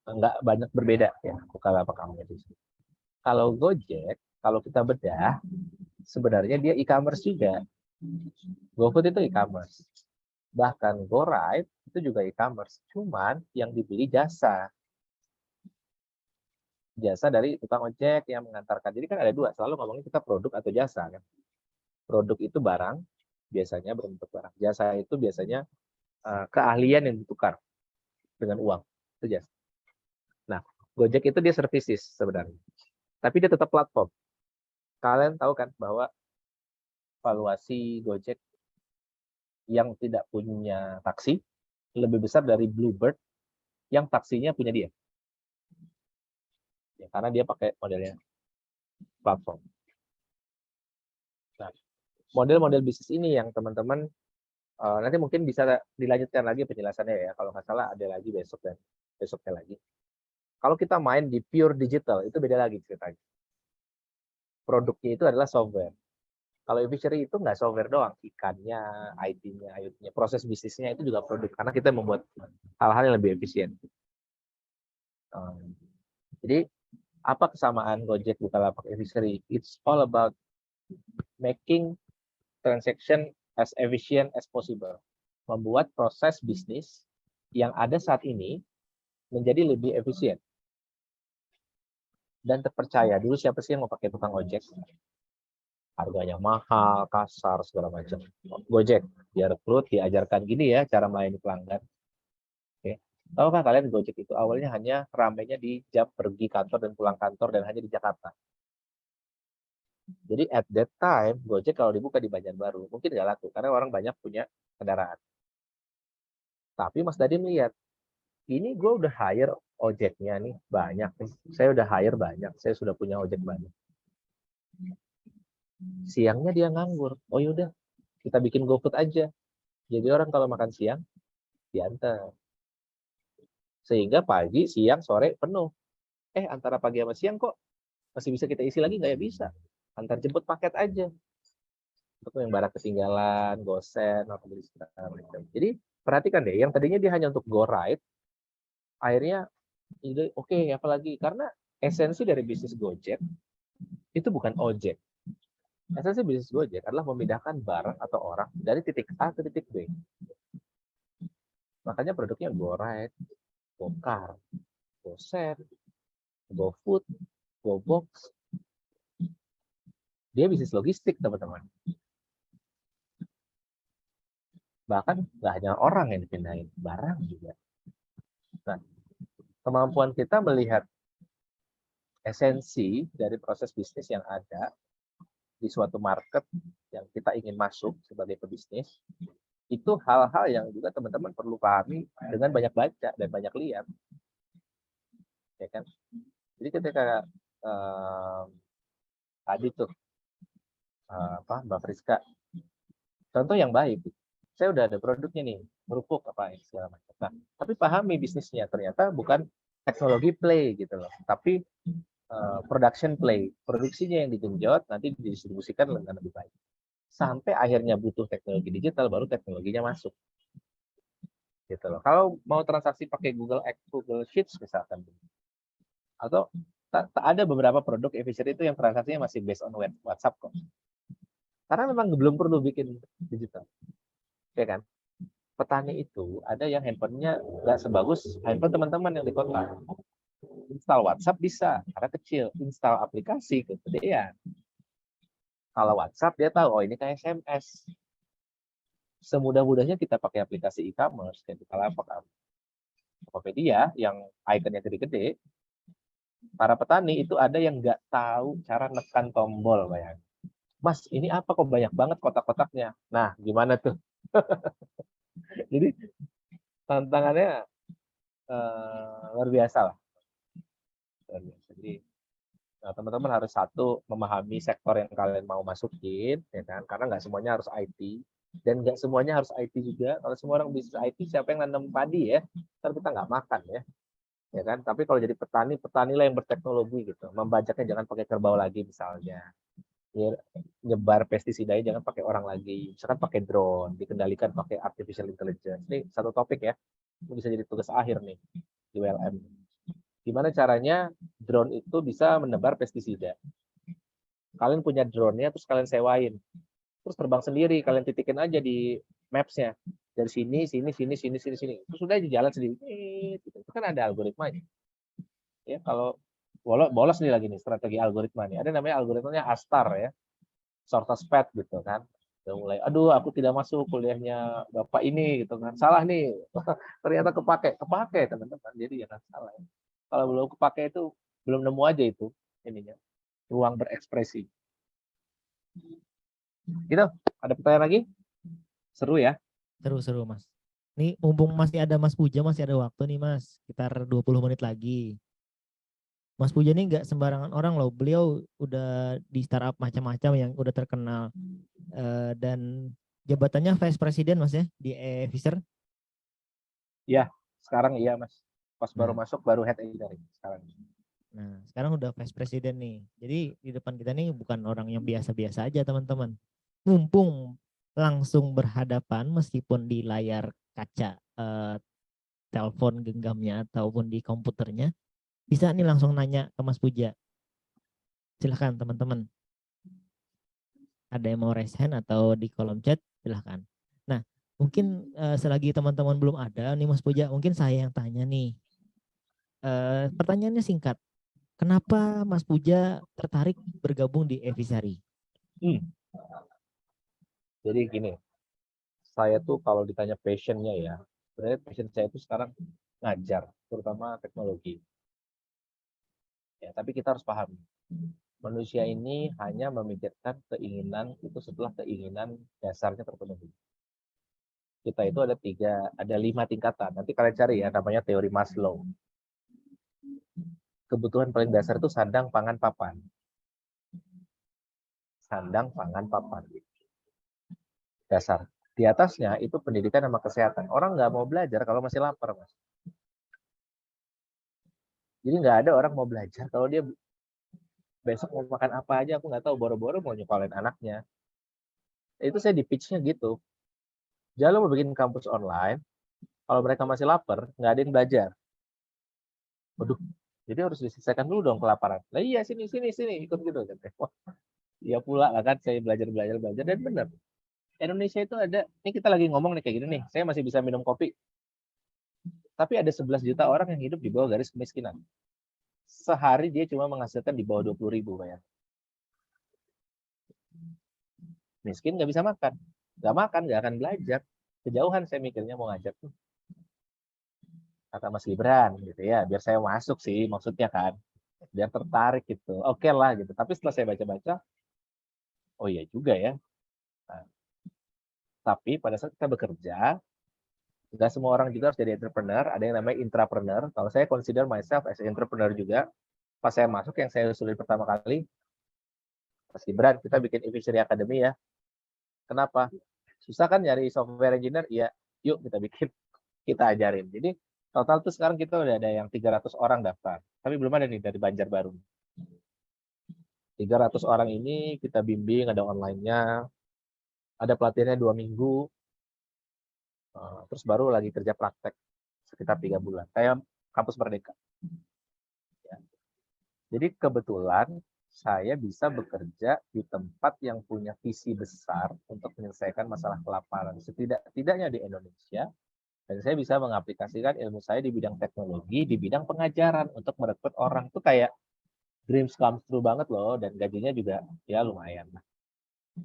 nggak banyak berbeda ya Bukalapak sama Evisery. Kalau Gojek, kalau kita bedah, sebenarnya dia e-commerce juga. GoFood itu e-commerce. Bahkan GoRide itu juga e-commerce. Cuman yang dibeli jasa. Jasa dari tukang ojek yang mengantarkan. Jadi kan ada dua, selalu ngomongin kita produk atau jasa kan. Produk itu barang, biasanya berbentuk barang. Jasa itu biasanya keahlian yang ditukar dengan uang. Itu jasa. Nah, Gojek itu dia services sebenarnya. Tapi dia tetap platform. Kalian tahu kan bahwa valuasi Gojek yang tidak punya taksi lebih besar dari Bluebird yang taksinya punya dia. Ya, karena dia pakai modelnya platform. Nah, model-model bisnis ini yang teman-teman nanti mungkin bisa dilanjutkan lagi penjelasannya ya. Kalau nggak salah ada lagi besok dan besoknya lagi. Kalau kita main di pure digital itu beda lagi ceritanya. Produknya itu adalah software. Kalau Evisery itu nggak software doang, ikannya, IT-nya, IoT-nya, proses bisnisnya itu juga produk. Karena kita membuat hal-hal yang lebih efisien. Jadi apa kesamaan Gojek, Bukalapak, Evisery? It's all about making transaction as efficient as possible. Membuat proses bisnis yang ada saat ini menjadi lebih efisien dan terpercaya. Dulu siapa sih yang mau pakai tukang ojek? Harganya mahal, kasar, segala macam. Gojek, dia rekrut, diajarkan gini ya cara melayani pelanggan. Oke. Tahukah kalian Gojek itu awalnya hanya ramainya di jam pergi kantor dan pulang kantor dan hanya di Jakarta. Jadi at that time, Gojek kalau dibuka di Banjarbaru, mungkin nggak laku karena orang banyak punya kendaraan. Tapi Mas Dadi melihat, ini gue udah hire ojeknya nih banyak nih. Saya udah hire banyak, saya sudah punya ojek banyak. Siangnya dia nganggur. Oh yaudah, kita bikin GoFood aja. Jadi orang kalau makan siang, diantar. Sehingga pagi, siang, sore penuh. Antara pagi sama siang kok masih bisa kita isi lagi nggak ya? Bisa. Antar jemput paket aja. Untuk yang barang ketinggalan, gosen, atau beli segala macam. Jadi perhatikan deh, yang tadinya dia hanya untuk GoRide, akhirnya oke, apalagi karena esensi dari bisnis Gojek itu bukan ojek. Esensi bisnis Gojek adalah memindahkan barang atau orang dari titik A ke titik B. Makanya produknya GoRide, GoCar, GoShare, GoFood, GoBox. Dia bisnis logistik, teman-teman. Bahkan nggak hanya orang yang dipindahin, barang juga. Nah, kemampuan kita melihat esensi dari proses bisnis yang ada di suatu market yang kita ingin masuk sebagai pebisnis, itu hal-hal yang juga teman-teman perlu pahami dengan banyak baca dan banyak lihat. Ya kan? Jadi ketika tadi tuh Mbak Friska, contoh yang baik, saya udah ada produknya nih, kerupuk apa segala macam. Nah, tapi pahami bisnisnya ternyata bukan teknologi play gitu loh, tapi production play, produksinya yang digenjot nanti didistribusikan dengan lebih baik. Sampai akhirnya butuh teknologi digital, baru teknologinya masuk. Gitu loh. Kalau mau transaksi pakai Google Sheets misalkan, atau ada beberapa produk e-fishery itu yang transaksinya masih based on WhatsApp kok. Karena memang belum perlu bikin digital. Ya kan? Petani itu ada yang handphonenya nggak sebagus handphone teman-teman yang di kota. Install WhatsApp bisa, karena kecil. Install aplikasi, kegedean. Kalau WhatsApp dia tahu, oh ini kayak SMS. Semudah-mudahnya kita pakai aplikasi e-commerce, kayak Bukalapak, Tokopedia, yang ikonnya gede-gede, para petani itu ada yang nggak tahu cara nekan tombol, bayangin. Mas, ini apa kok banyak banget kotak-kotaknya? Nah, gimana tuh? Jadi tantangannya luar biasa lah. Jadi teman-teman harus satu memahami sektor yang kalian mau masukin, ya kan? Karena nggak semuanya harus IT dan nggak semuanya harus IT juga. Kalau semua orang bisnis IT, siapa yang nanam padi ya? Ntar kita nggak makan ya kan? Tapi kalau jadi petani, petanilah yang berteknologi gitu. Membajaknya jangan pakai kerbau lagi misalnya. Nyebar pestisida jangan pakai orang lagi. Misalkan pakai drone, dikendalikan pakai artificial intelligence. Ini satu topik ya. Ini bisa jadi tugas akhir nih di WLM. Gimana caranya drone itu bisa menebar pestisida. Kalian punya drone-nya, terus kalian sewain. Terus terbang sendiri, kalian titikin aja di maps-nya. Dari sini. Terus udah jalan sendiri. Itu kan ada algoritmanya. Ya, kalau bolos nih lagi nih strategi algoritma nih. Ada namanya algoritmanya ASTAR ya. Shortest path gitu kan. Udah mulai, aduh aku tidak masuk kuliahnya Bapak ini gitu kan. Salah nih. Ternyata kepake teman-teman. Jadi jangan salah ya. Kalau belum kepake itu belum nemu aja itu ininya ruang berekspresi. Gitu. Ada pertanyaan lagi? Seru ya? Seru Mas. Nih mumpung masih ada Mas Puja, masih ada waktu nih Mas. Sekitar 20 menit lagi. Mas Puja ini nggak sembarangan orang loh. Beliau udah di startup macam-macam yang udah terkenal. Dan jabatannya Vice President Mas ya di e-Fisher. Ya, sekarang iya Mas. Pas baru masuk baru head engineering sekarang. Nah, sekarang udah Vice President nih. Jadi di depan kita nih bukan orang yang biasa-biasa aja teman-teman. Mumpung langsung berhadapan meskipun di layar kaca telepon genggamnya ataupun di komputernya, bisa nih langsung nanya ke Mas Puja. Silahkan teman-teman. Ada yang mau raise hand atau di kolom chat, silahkan. Nah, mungkin selagi teman-teman belum ada nih Mas Puja, mungkin saya yang tanya nih. Pertanyaannya singkat. Kenapa Mas Puja tertarik bergabung di e-Fishery? Jadi gini, saya tuh kalau ditanya passionnya ya, sebenarnya passion saya itu sekarang ngajar, terutama teknologi. Ya, tapi kita harus paham, manusia ini hanya memikirkan keinginan itu setelah keinginan dasarnya terpenuhi. Kita itu ada 5 tingkatan. Nanti kalian cari ya, namanya teori Maslow. Kebutuhan paling dasar itu sandang, pangan, papan. Sandang, pangan, papan. Dasar. Di atasnya itu pendidikan sama kesehatan. Orang nggak mau belajar kalau masih lapar, Mas. Jadi nggak ada orang mau belajar kalau dia besok mau makan apa aja, aku nggak tahu, boro-boro mau nyekolin anaknya. Itu saya di pitch-nya gitu. Jangan mau bikin kampus online, kalau mereka masih lapar, nggak ada yang belajar. Waduh, jadi harus diselesaikan dulu dong kelaparan. Nah iya, sini, ikut gitu. Wah, iya pula lah kan, saya belajar, dan benar. Indonesia itu ada, ini kita lagi ngomong nih kayak gini nih, saya masih bisa minum kopi. Tapi ada 11 juta orang yang hidup di bawah garis kemiskinan. Sehari dia cuma menghasilkan di bawah 20.000 bayar. Miskin nggak bisa makan. Nggak makan, nggak akan belajar. Kejauhan saya mikirnya mau ngajak tuh. Kata Mas Gibran gitu ya, biar saya masuk sih maksudnya kan. Biar tertarik gitu. Oke lah gitu. Tapi setelah saya baca-baca, oh iya juga ya. Nah, tapi pada saat kita bekerja, nggak semua orang juga harus jadi entrepreneur. Ada yang namanya intrapreneur. Kalau saya consider myself as entrepreneur juga. Pas saya masuk, yang saya usulin pertama kali, Mas Gibran, kita bikin e-Fishery Academy ya. Kenapa? Susah kan nyari software engineer? Iya, yuk kita bikin, kita ajarin. Jadi total tuh sekarang kita udah ada yang 300 orang daftar. Tapi belum ada nih dari Banjarbaru. 300 orang ini kita bimbing, ada online-nya, ada pelatihannya 2 minggu, terus baru lagi kerja praktek sekitar 3 bulan. Kayak kampus Merdeka. Ya. Jadi kebetulan saya bisa bekerja di tempat yang punya visi besar untuk menyelesaikan masalah kelaparan. Setidak-tidaknya di Indonesia. Dan saya bisa mengaplikasikan ilmu saya di bidang teknologi, di bidang pengajaran untuk merekrut orang. Itu kayak dreams come true banget loh. Dan gajinya juga ya lumayan.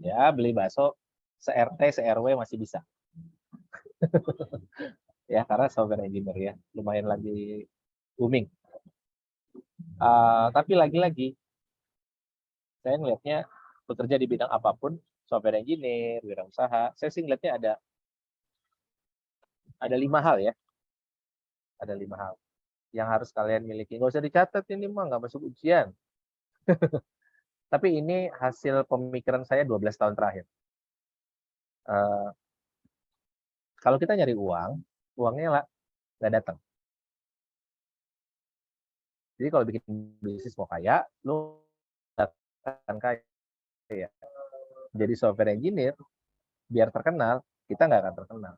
Ya beli bakso se-RT, se-RW masih bisa. Ya karena software engineer ya. Lumayan lagi booming. Tapi lagi-lagi saya ngelihatnya bekerja di bidang apapun, software engineer, wirausaha, saya sih ngelihatnya ada 5 hal ya. Ada 5 hal yang harus kalian miliki. Nggak usah dicatat ini mah, nggak masuk ujian. Tapi ini hasil pemikiran saya 12 tahun terakhir. Kalau kita nyari uang, uangnya lah nggak datang. Jadi kalau bikin bisnis mau kaya, lu akan kaya. Jadi software engineer, biar terkenal, kita nggak akan terkenal.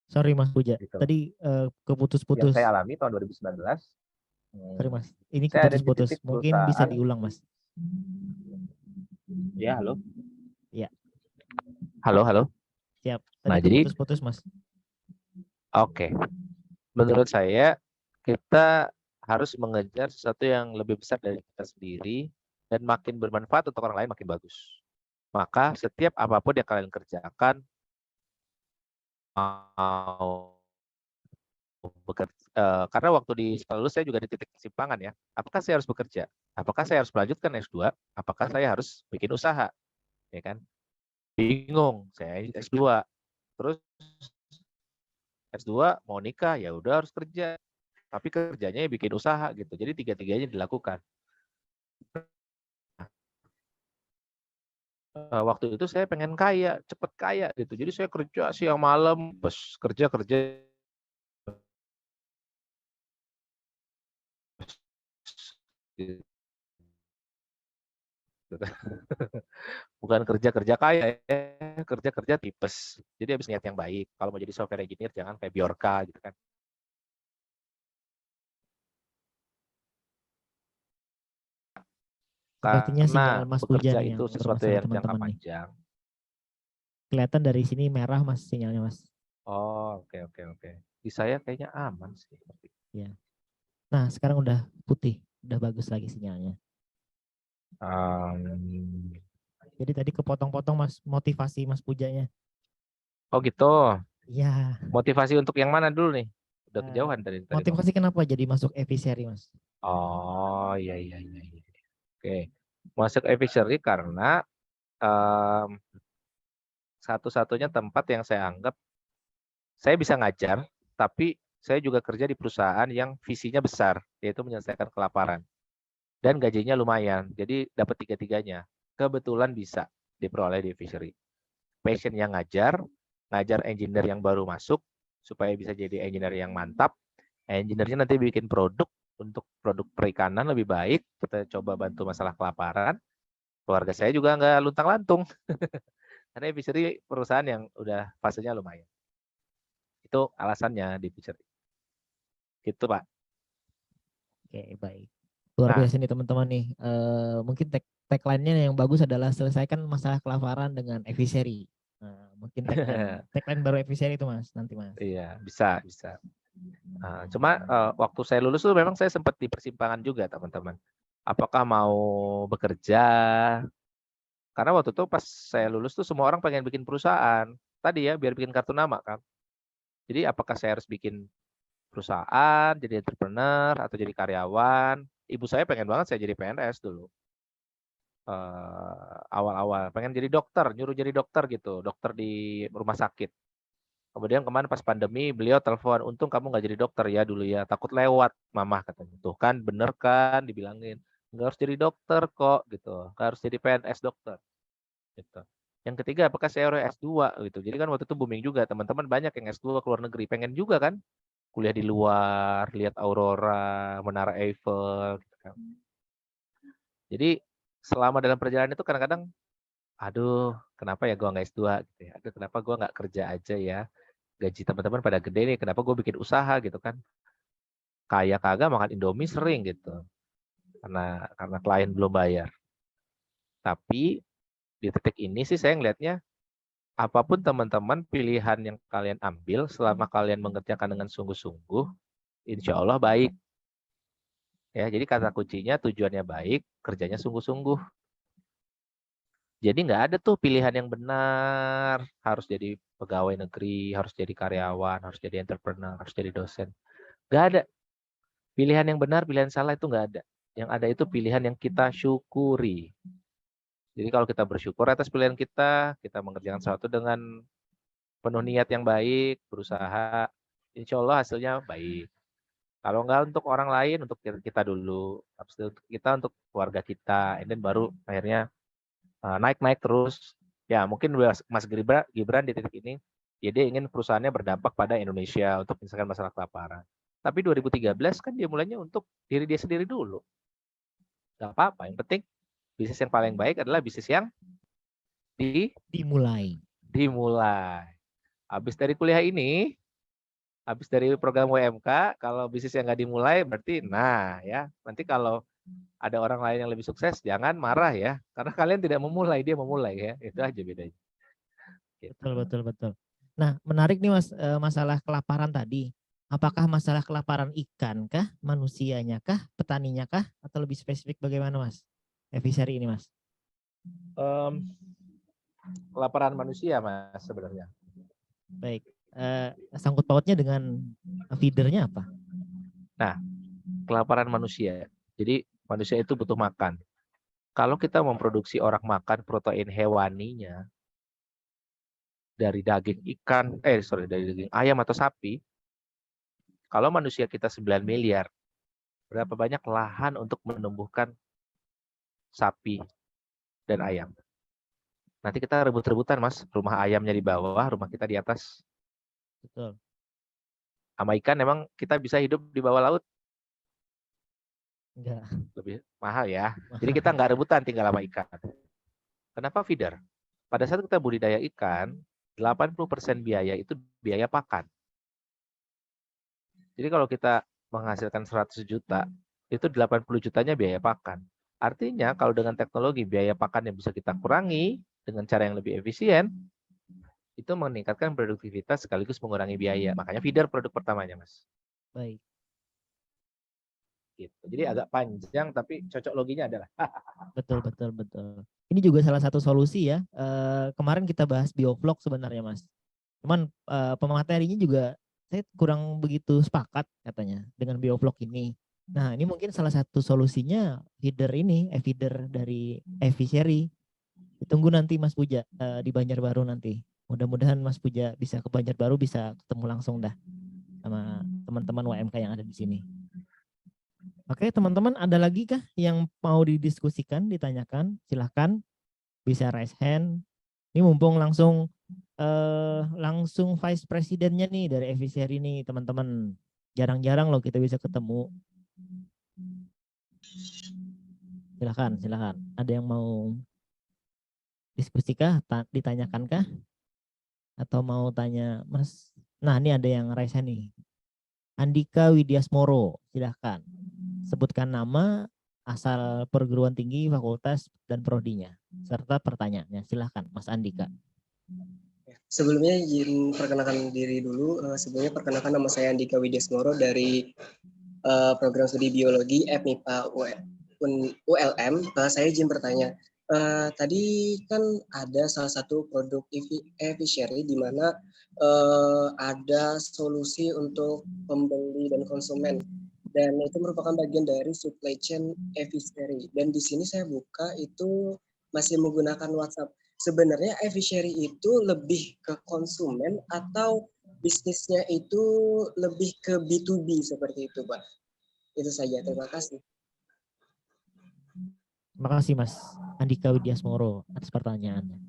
Sorry Mas Puja, Gitu. tadi Yang keputus-putus. saya alami tahun 2019. Sorry Mas, ini Saya ada di keputus-putus. titik Mungkin bisa perusahaan. diulang Mas. Ya, halo. Ya. Halo. Siap. Nah, Tadi jadi keputus-putus Mas. oke. Menurut saya kita harus mengejar sesuatu yang lebih besar dari kita sendiri dan makin bermanfaat untuk orang lain makin bagus. Maka setiap apapun yang kalian kerjakan, mau bekerja, karena waktu di sekolah lulus saya juga di titik kesimpangan ya. Apakah saya harus bekerja? Apakah saya harus melanjutkan S2? Apakah saya harus bikin usaha? Ya kan? Bingung, saya S2. Terus S2 mau nikah, ya udah harus kerja. Tapi kerjanya bikin usaha gitu. Jadi tiga-tiganya dilakukan. Waktu itu saya pengen kaya, cepet kaya gitu. Jadi saya kerja siang malam, bos kerja. Gitu. Bukan kerja kaya ya, kerja tipes. Jadi habis niat yang baik. Kalau mau jadi software engineer jangan kayak Bjorka gitu kan. Sepertinya sinyal Karena Mas Puja bekerja nih itu yang sesuatu bermasalah yang jangka teman-teman nih. panjang. Kelihatan dari sini merah Mas sinyalnya Mas. Oh, oke. Di saya kayaknya aman sih. Ya. Nah, sekarang udah putih, udah bagus lagi sinyalnya. Jadi tadi kepotong-potong Mas motivasi Mas Pujanya. Oh gitu. Iya. Motivasi untuk yang mana dulu nih? Udah kejauhan tadi. Motivasi kenapa jadi masuk Eviseri Mas? Oh iya. Oke. Masuk Eviseri karena satu-satunya tempat yang saya anggap saya bisa ngajar, tapi saya juga kerja di perusahaan yang visinya besar, yaitu menyelesaikan kelaparan. Dan gajinya lumayan, jadi dapat tiga-tiganya. Kebetulan bisa diperoleh di Fishery. Passion yang ngajar engineer yang baru masuk, supaya bisa jadi engineer yang mantap. Engineer-nya nanti bikin produk, untuk produk perikanan lebih baik, kita coba bantu masalah kelaparan. Keluarga saya juga nggak luntang-lantung. Karena Fishery perusahaan yang udah fasenya lumayan. Itu alasannya di Fishery. Gitu Pak. Oke, baik. Luar biasa nih teman-teman nih. Mungkin tagline-nya yang bagus adalah selesaikan masalah kelaparan dengan Eviseri. Nah, mungkin tagline baru Eviseri itu Mas, nanti Mas. Iya, bisa. Nah, cuma waktu saya lulus tuh memang saya sempat di persimpangan juga teman-teman. Apakah mau bekerja? Karena waktu itu pas saya lulus tuh semua orang pengen bikin perusahaan. Tadi ya, biar bikin kartu nama kan. Jadi apakah saya harus bikin perusahaan, jadi entrepreneur, atau jadi karyawan? Ibu saya pengen banget saya jadi PNS dulu. Awal-awal pengen jadi dokter, nyuruh jadi dokter gitu, dokter di rumah sakit. Kemudian kemarin pas pandemi beliau telepon, untung kamu nggak jadi dokter ya dulu ya, takut lewat mama katanya. Tuh kan bener kan dibilangin, nggak harus jadi dokter kok gitu, nggak harus jadi PNS dokter. Gitu. Yang ketiga, apakah saya harus S2 gitu. Jadi kan waktu itu booming juga, teman-teman banyak yang S2 ke luar negeri, pengen juga kan kuliah di luar, lihat aurora, menara Eiffel gitu kan. Jadi selama dalam perjalanan itu kadang-kadang aduh, kenapa ya gua nggak S2 gitu ya. Aduh, kenapa gua nggak kerja aja ya. Gaji teman-teman pada gede nih, kenapa gue bikin usaha gitu kan. Kaya kagak makan Indomie sering gitu. karena klien belum bayar. Tapi di titik ini sih saya ngelihatnya apapun teman-teman pilihan yang kalian ambil selama kalian mengerjakan dengan sungguh-sungguh, insya Allah baik. Ya, jadi kata kuncinya tujuannya baik, kerjanya sungguh-sungguh. Jadi nggak ada tuh pilihan yang benar, harus jadi pegawai negeri, harus jadi karyawan, harus jadi entrepreneur, harus jadi dosen. Nggak ada. Pilihan yang benar, pilihan salah itu nggak ada. Yang ada itu pilihan yang kita syukuri. Jadi kalau kita bersyukur atas pilihan kita mengerjakan sesuatu dengan penuh niat yang baik, berusaha, insya Allah hasilnya baik. Kalau nggak untuk orang lain, untuk kita dulu. Habis itu untuk kita, untuk keluarga kita. Dan baru akhirnya naik-naik terus. Ya mungkin Mas Gibran di titik ini, ya dia ingin perusahaannya berdampak pada Indonesia untuk menyelesaikan masalah kelaparan. Tapi 2013 kan dia mulainya untuk diri dia sendiri dulu. Gak apa-apa, yang penting bisnis yang paling baik adalah bisnis yang dimulai. Habis dari kuliah ini, habis dari program WMK, kalau bisnis yang nggak dimulai berarti nanti kalau ada orang lain yang lebih sukses jangan marah ya, karena kalian tidak memulai, dia memulai ya, itu aja bedanya. Betul. Nah, menarik nih Mas, masalah kelaparan tadi. Apakah masalah kelaparan ikan kah, manusianya kah, petaninya kah, atau lebih spesifik bagaimana Mas? Efiseri ini Mas. Kelaparan manusia Mas sebenarnya. Baik, sangkut pautnya dengan feedernya apa? Nah, kelaparan manusia. Jadi manusia itu butuh makan. Kalau kita memproduksi orang makan protein hewaninya dari daging ikan, dari daging ayam atau sapi, kalau manusia kita 9 miliar, berapa banyak lahan untuk menumbuhkan sapi dan ayam? Nanti kita rebut-rebutan Mas, rumah ayamnya di bawah, rumah kita di atas. Betul. Sama ikan memang kita bisa hidup di bawah laut. Enggak. Lebih mahal ya. Jadi kita nggak rebutan tinggal sama ikan. Kenapa feeder? Pada saat kita budidaya ikan, 80% biaya itu biaya pakan. Jadi kalau kita menghasilkan 100 juta, itu 80 jutanya biaya pakan. Artinya kalau dengan teknologi biaya pakan yang bisa kita kurangi dengan cara yang lebih efisien, itu meningkatkan produktivitas sekaligus mengurangi biaya. Makanya feeder produk pertamanya, Mas. Baik. Gitu. Jadi agak panjang tapi cocok loginya adalah. Betul. Ini juga salah satu solusi ya. Kemarin kita bahas biovlog sebenarnya Mas. Cuman pematerinya juga saya kurang begitu sepakat katanya dengan biovlog ini. Nah ini mungkin salah satu solusinya feeder ini, feeder dari Efiseri. Ditunggu nanti Mas Puja di Banjarbaru nanti. Mudah-mudahan Mas Puja bisa ke Banjarbaru, bisa ketemu langsung dah sama teman-teman UMK yang ada di sini. Oke teman-teman, ada lagi kah yang mau didiskusikan, ditanyakan? Silahkan bisa raise hand. Ini mumpung langsung Vice Presidennya nih dari Efiseri nih teman-teman. Jarang-jarang loh kita bisa ketemu. Silakan. Ada yang mau diskusi kah? Ditanyakan kah? Atau mau tanya Mas? Nah ini ada yang raise hand nih. Andika Widyasmoro, silahkan. Sebutkan nama, asal perguruan tinggi, fakultas, dan prodinya. Serta pertanyaannya. Silahkan Mas Andika. Sebelumnya izin perkenalkan diri dulu. Sebelumnya perkenalkan nama saya Andika Widyasmoro dari program studi biologi FMIPA ULM. Saya izin bertanya. Tadi kan ada salah satu produk Efiseri di mana ada solusi untuk pembeli dan konsumen. Dan itu merupakan bagian dari supply chain Efiseri. Dan di sini saya buka itu masih menggunakan WhatsApp. Sebenarnya Efiseri itu lebih ke konsumen atau bisnisnya itu lebih ke B2B seperti itu, Pak? Itu saja, terima kasih. Terima kasih Mas Andika Widyasmoro atas pertanyaannya.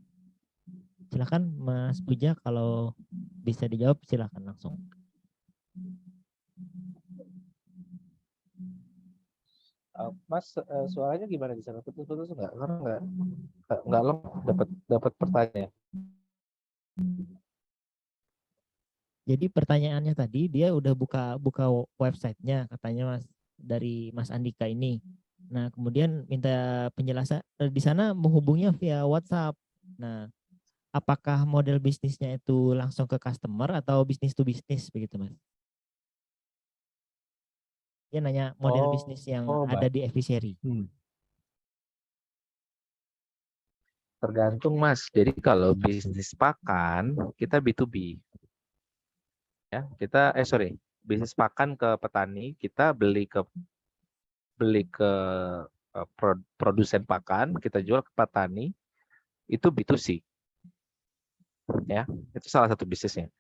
Silakan Mas Puja, kalau bisa dijawab silakan langsung. Mas, suaranya gimana di sana? Putus-putus enggak? Karena enggak dapat pertanyaan. Jadi pertanyaannya tadi dia udah buka websitenya katanya Mas, dari Mas Andika ini. Nah, kemudian minta penjelasan di sana menghubungnya via WhatsApp. Nah, apakah model bisnisnya itu langsung ke customer atau bisnis to bisnis begitu, Mas? Dia nanya model bisnis yang ada di Efficery. Tergantung Mas. Jadi kalau bisnis pakan kita B2B. Ya, bisnis pakan ke petani, kita beli ke produsen pakan, kita jual ke petani, itu B2C. Ya, itu salah satu bisnisnya.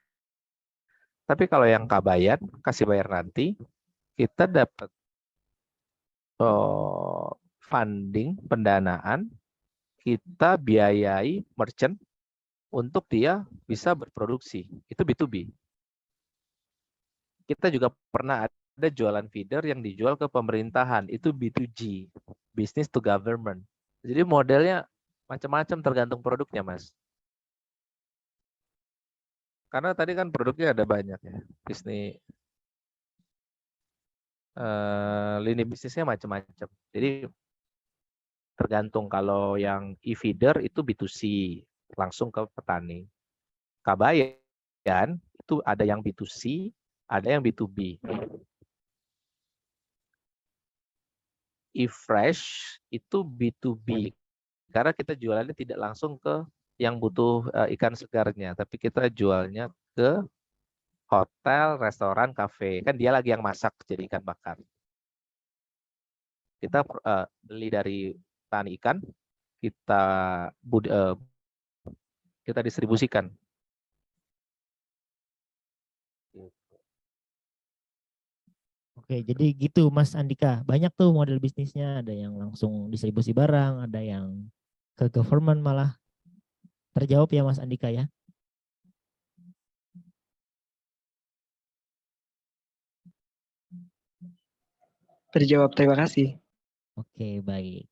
Tapi kalau yang kabayan, kasih bayar nanti, kita dapat funding, pendanaan, kita biayai merchant untuk dia bisa berproduksi. Itu B2B. Kita juga pernah ada jualan feeder yang dijual ke pemerintahan. Itu B2G, business to government. Jadi modelnya macam-macam tergantung produknya, Mas. Karena tadi kan produknya ada banyak ya. Bisnis lini bisnisnya macam-macam. Jadi tergantung, kalau yang e-feeder itu B2C, langsung ke petani. Kabayan itu ada yang B2C, ada yang B2B. E-fresh itu B2B. Karena kita jualannya tidak langsung ke yang butuh ikan segarnya, tapi kita jualnya ke hotel, restoran, kafe. Kan dia lagi yang masak jadi ikan bakar. Kita beli dari petani ikan, kita distribusikan. Oke, jadi gitu Mas Andika. Banyak tuh model bisnisnya, ada yang langsung distribusi barang, ada yang ke government malah. Terjawab ya Mas Andika ya. Terjawab, terima kasih. Oke, baik.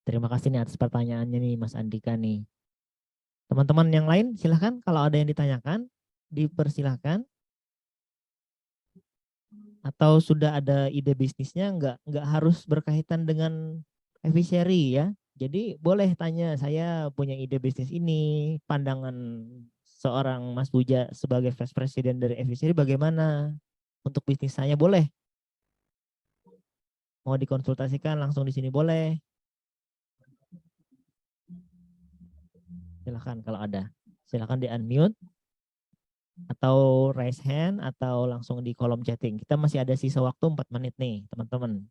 Terima kasih nih atas pertanyaannya nih Mas Andika nih. Teman-teman yang lain silahkan kalau ada yang ditanyakan, dipersilahkan. Atau sudah ada ide bisnisnya, nggak harus berkaitan dengan Efficery ya. Jadi boleh tanya, saya punya ide bisnis ini, pandangan seorang Mas Puja sebagai Vice President dari Efficery bagaimana untuk bisnis saya, boleh. Mau dikonsultasikan langsung di sini boleh. Silahkan kalau ada. Silahkan di unmute atau raise hand atau langsung di kolom chatting. Kita masih ada sisa waktu 4 menit nih, teman-teman.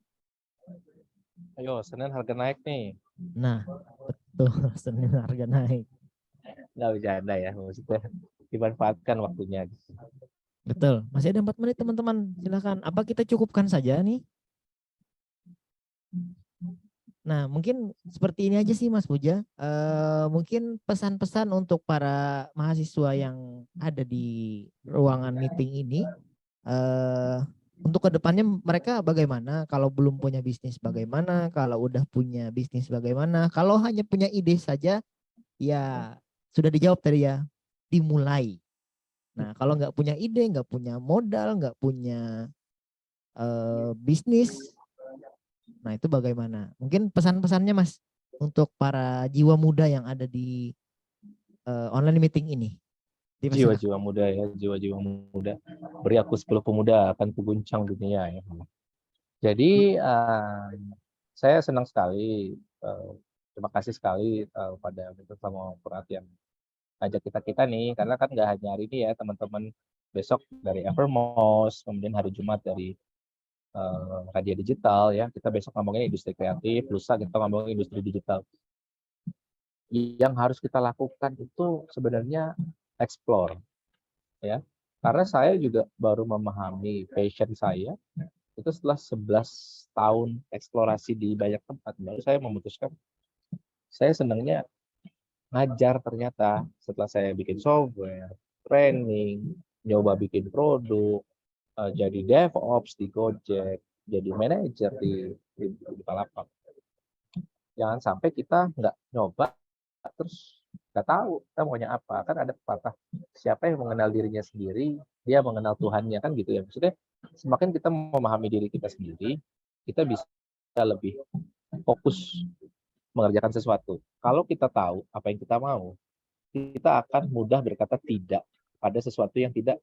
Ayo, Senin harga naik nih. Nah, betul, Senin harga naik. Nggak bercanda ya, maksudnya dimanfaatkan waktunya. Betul, masih ada 4 menit teman-teman. Silahkan, apa kita cukupkan saja nih? Nah, mungkin seperti ini aja sih Mas Puja. Mungkin pesan-pesan untuk para mahasiswa yang ada di ruangan meeting ini. Untuk kedepannya mereka bagaimana? Kalau belum punya bisnis bagaimana? Kalau udah punya bisnis bagaimana? Kalau hanya punya ide saja, ya sudah dijawab tadi ya, dimulai. Nah, kalau nggak punya ide, nggak punya modal, nggak punya bisnis, nah itu bagaimana? Mungkin pesan-pesannya Mas untuk para jiwa muda yang ada di online meeting ini. Jiwa-jiwa muda ya, jiwa-jiwa muda. Beri aku 10 pemuda akan kuguncang dunia ya. Jadi saya senang sekali, terima kasih sekali pada sama Purat yang ngajak kita nih, karena kan nggak hanya hari ini ya teman-teman, besok dari Evermos, kemudian hari Jumat dari Radia Digital ya, kita besok ngomongin industri kreatif, lusa kita ngomongin industri digital. Yang harus kita lakukan itu sebenarnya explore ya, karena saya juga baru memahami passion saya itu setelah 11 tahun eksplorasi di banyak tempat, baru saya memutuskan saya senangnya ngajar. Ternyata setelah saya bikin software, training, nyoba bikin produk, jadi DevOps di Gojek, jadi manajer di Bukalapak. Jangan sampai kita nggak nyoba terus nggak tahu kita maunya apa. Kan ada pepatah, siapa yang mengenal dirinya sendiri, dia mengenal Tuhannya, kan gitu ya. Maksudnya semakin kita memahami diri kita sendiri, kita bisa lebih fokus mengerjakan sesuatu. Kalau kita tahu apa yang kita mau, kita akan mudah berkata tidak pada sesuatu yang tidak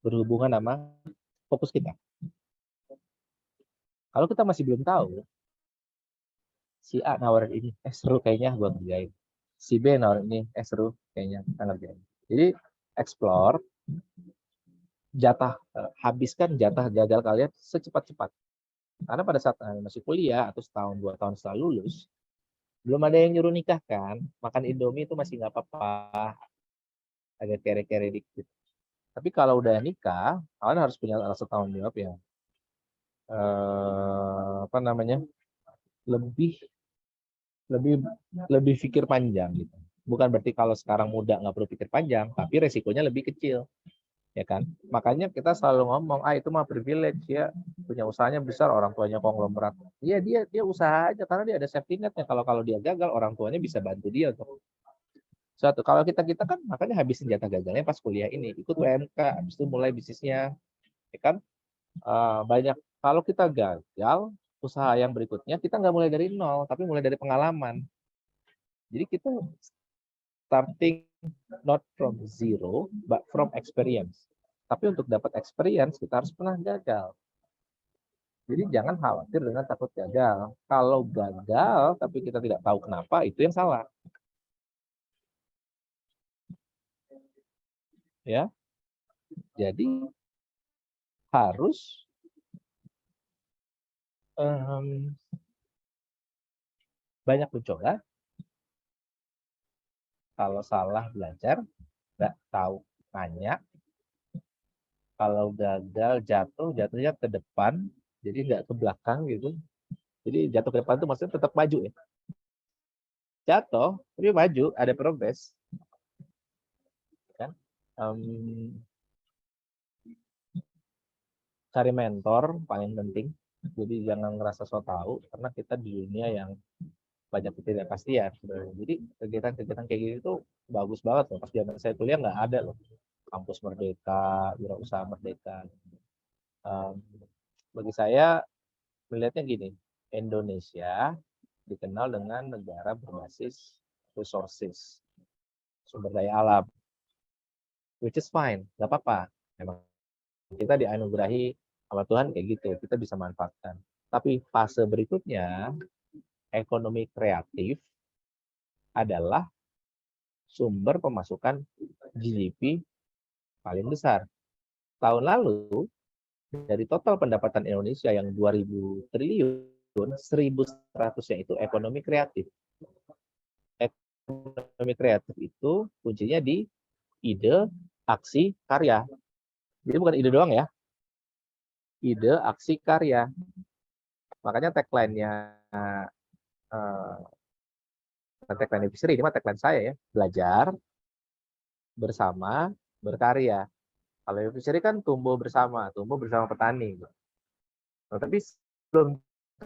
berhubungan sama fokus kita. Kalau kita masih belum tahu, si A nawarin ini, seru kayaknya gue kerjain. Si B nawarin ini, seru kayaknya kita ngerjain. Jadi explore, habiskan jatah gagal kalian secepat-cepat. Karena pada saat masih kuliah atau setahun 2 tahun setelah lulus, belum ada yang nyuruh nikah kan, makan Indomie itu masih nggak apa-apa, agak kere-kere dikit. Tapi kalau udah nikah, kalian harus punya rasa tanggung jawab ya. Lebih pikir panjang gitu. Bukan berarti kalau sekarang muda nggak perlu pikir panjang, tapi resikonya lebih kecil. Ya kan? Makanya kita selalu ngomong, itu mah privilege ya, punya usahanya besar, orang tuanya konglomerat. Iya, dia usaha aja karena dia ada safety net-nya. Kalau dia gagal, orang tuanya bisa bantu dia untuk suatu. Kalau kita kan makanya habisin jatah gagalnya pas kuliah ini, ikut UMK, habis itu mulai bisnisnya. Ya kan? Banyak kalau kita gagal, usaha yang berikutnya kita nggak mulai dari nol, tapi mulai dari pengalaman. Jadi kita starting not from zero, but from experience. Tapi untuk dapat experience, kita harus pernah gagal. Jadi jangan khawatir dengan takut gagal. Kalau gagal, tapi kita tidak tahu kenapa, itu yang salah. Ya, jadi harus banyak mencoba. Kalau salah belajar, nggak tahu tanya. Kalau gagal jatuhnya ke depan, jadi nggak ke belakang gitu. Jadi jatuh ke depan itu maksudnya tetap maju ya. Jatuh, tapi maju, ada progres. Kan? Cari mentor paling penting. Jadi jangan ngerasa so tahu, karena kita di dunia yang banyak ketidakpastian sebenarnya. Jadi kegiatan-kegiatan kayak gini tuh bagus banget loh. Pas zaman saya kuliah nggak ada loh. Kampus Merdeka, Wirausaha Merdeka. Bagi saya melihatnya gini, Indonesia dikenal dengan negara berbasis resources, sumber daya alam, which is fine, nggak apa-apa. Memang kita dianugerahi sama Tuhan kayak gitu, kita bisa manfaatkan. Tapi fase berikutnya, ekonomi kreatif adalah sumber pemasukan GDP paling besar. Tahun lalu, dari total pendapatan Indonesia yang 2.000 triliun, 1.100-nya itu ekonomi kreatif. Ekonomi kreatif itu kuncinya di ide, aksi, karya. Jadi bukan ide doang ya. Ide, aksi, karya. Makanya tagline-nya tagline Fishery, ini mah tagline saya ya. Belajar, bersama, berkarya. Kalau Fishery kan tumbuh bersama petani. Nah, tapi sebelum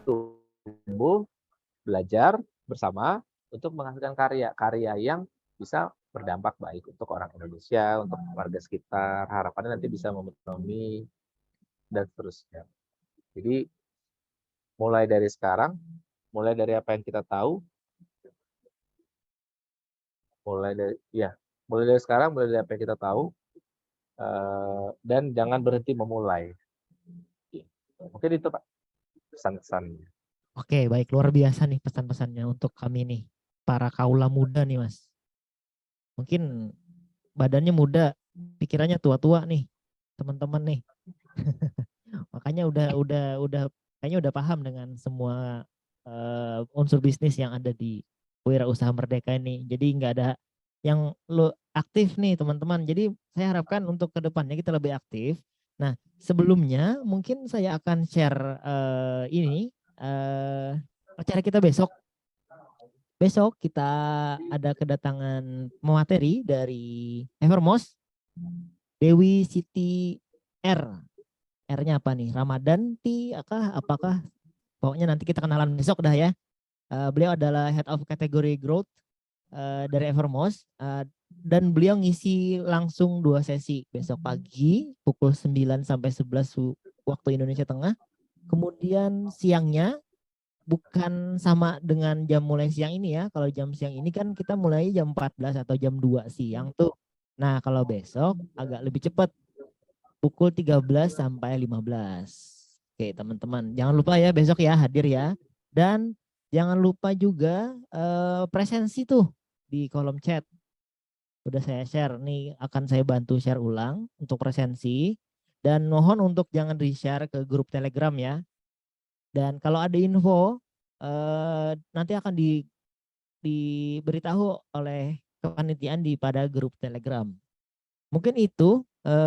tumbuh, belajar bersama untuk menghasilkan karya yang bisa berdampak baik untuk orang Indonesia, untuk warga sekitar. Harapannya nanti bisa memenuhi dan seterusnya. Jadi mulai dari sekarang, mulai dari apa yang kita tahu, mulai dari sekarang, mulai dari apa yang kita tahu, dan jangan berhenti memulai. Mungkin itu Pak pesan-pesannya. Oke, baik, luar biasa nih pesan-pesannya untuk kami nih, para kaula muda nih Mas. Mungkin badannya muda, pikirannya tua-tua nih, teman-teman nih. Makanya kayaknya udah paham dengan semua unsur bisnis yang ada di Wirausaha Merdeka ini. Jadi nggak ada yang lo aktif nih teman-teman. Jadi saya harapkan untuk kedepannya kita lebih aktif. Nah sebelumnya mungkin saya akan share acara kita besok. Besok kita ada kedatangan materi dari Evermost, Dewi Siti R. R-nya apa nih? Ramadan apakah? Pokoknya nanti kita kenalan besok dah ya. Beliau adalah Head of Category Growth dari Evermost, dan beliau ngisi langsung 2 sesi besok pagi pukul 9 sampai 11 waktu Indonesia Tengah. Kemudian siangnya bukan sama dengan jam mulai siang ini ya. Kalau jam siang ini kan kita mulai jam 14 atau jam 2 siang tuh. Nah, kalau besok agak lebih cepat. Pukul 13 sampai 15. Oke, teman-teman. Jangan lupa ya besok ya hadir ya. Dan jangan lupa juga presensi tuh di kolom chat. Udah saya share nih, akan saya bantu share ulang untuk presensi. Dan mohon untuk jangan di-share ke grup Telegram ya. Dan kalau ada info nanti akan diberitahu oleh kepanitiaan pada grup Telegram. Mungkin itu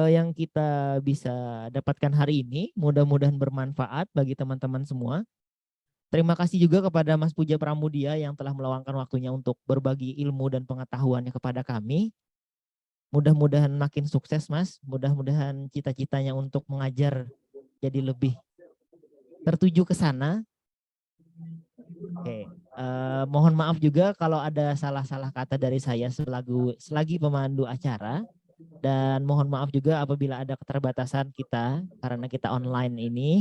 yang kita bisa dapatkan hari ini. Mudah-mudahan bermanfaat bagi teman-teman semua. Terima kasih juga kepada Mas Puja Pramudia yang telah meluangkan waktunya untuk berbagi ilmu dan pengetahuannya kepada kami. Mudah-mudahan makin sukses, Mas. Mudah-mudahan cita-citanya untuk mengajar jadi lebih tertuju ke sana. Oke, mohon maaf juga kalau ada salah-salah kata dari saya selagi pemandu acara. Dan mohon maaf juga apabila ada keterbatasan kita karena kita online ini.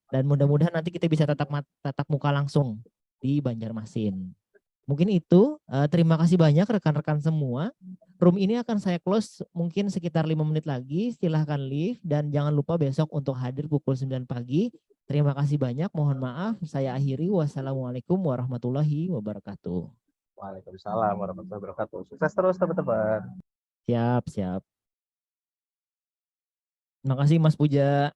Dan mudah-mudahan nanti kita bisa tatap muka langsung di Banjarmasin. Mungkin itu, terima kasih banyak rekan-rekan semua. Room ini akan saya close mungkin sekitar 5 menit lagi. Silahkan leave dan jangan lupa besok untuk hadir pukul 9 pagi. Terima kasih banyak, mohon maaf. Saya akhiri. Wassalamualaikum warahmatullahi wabarakatuh. Waalaikumsalam warahmatullahi wabarakatuh. Sukses terus teman-teman. Siap, siap. Terima kasih Mas Puja.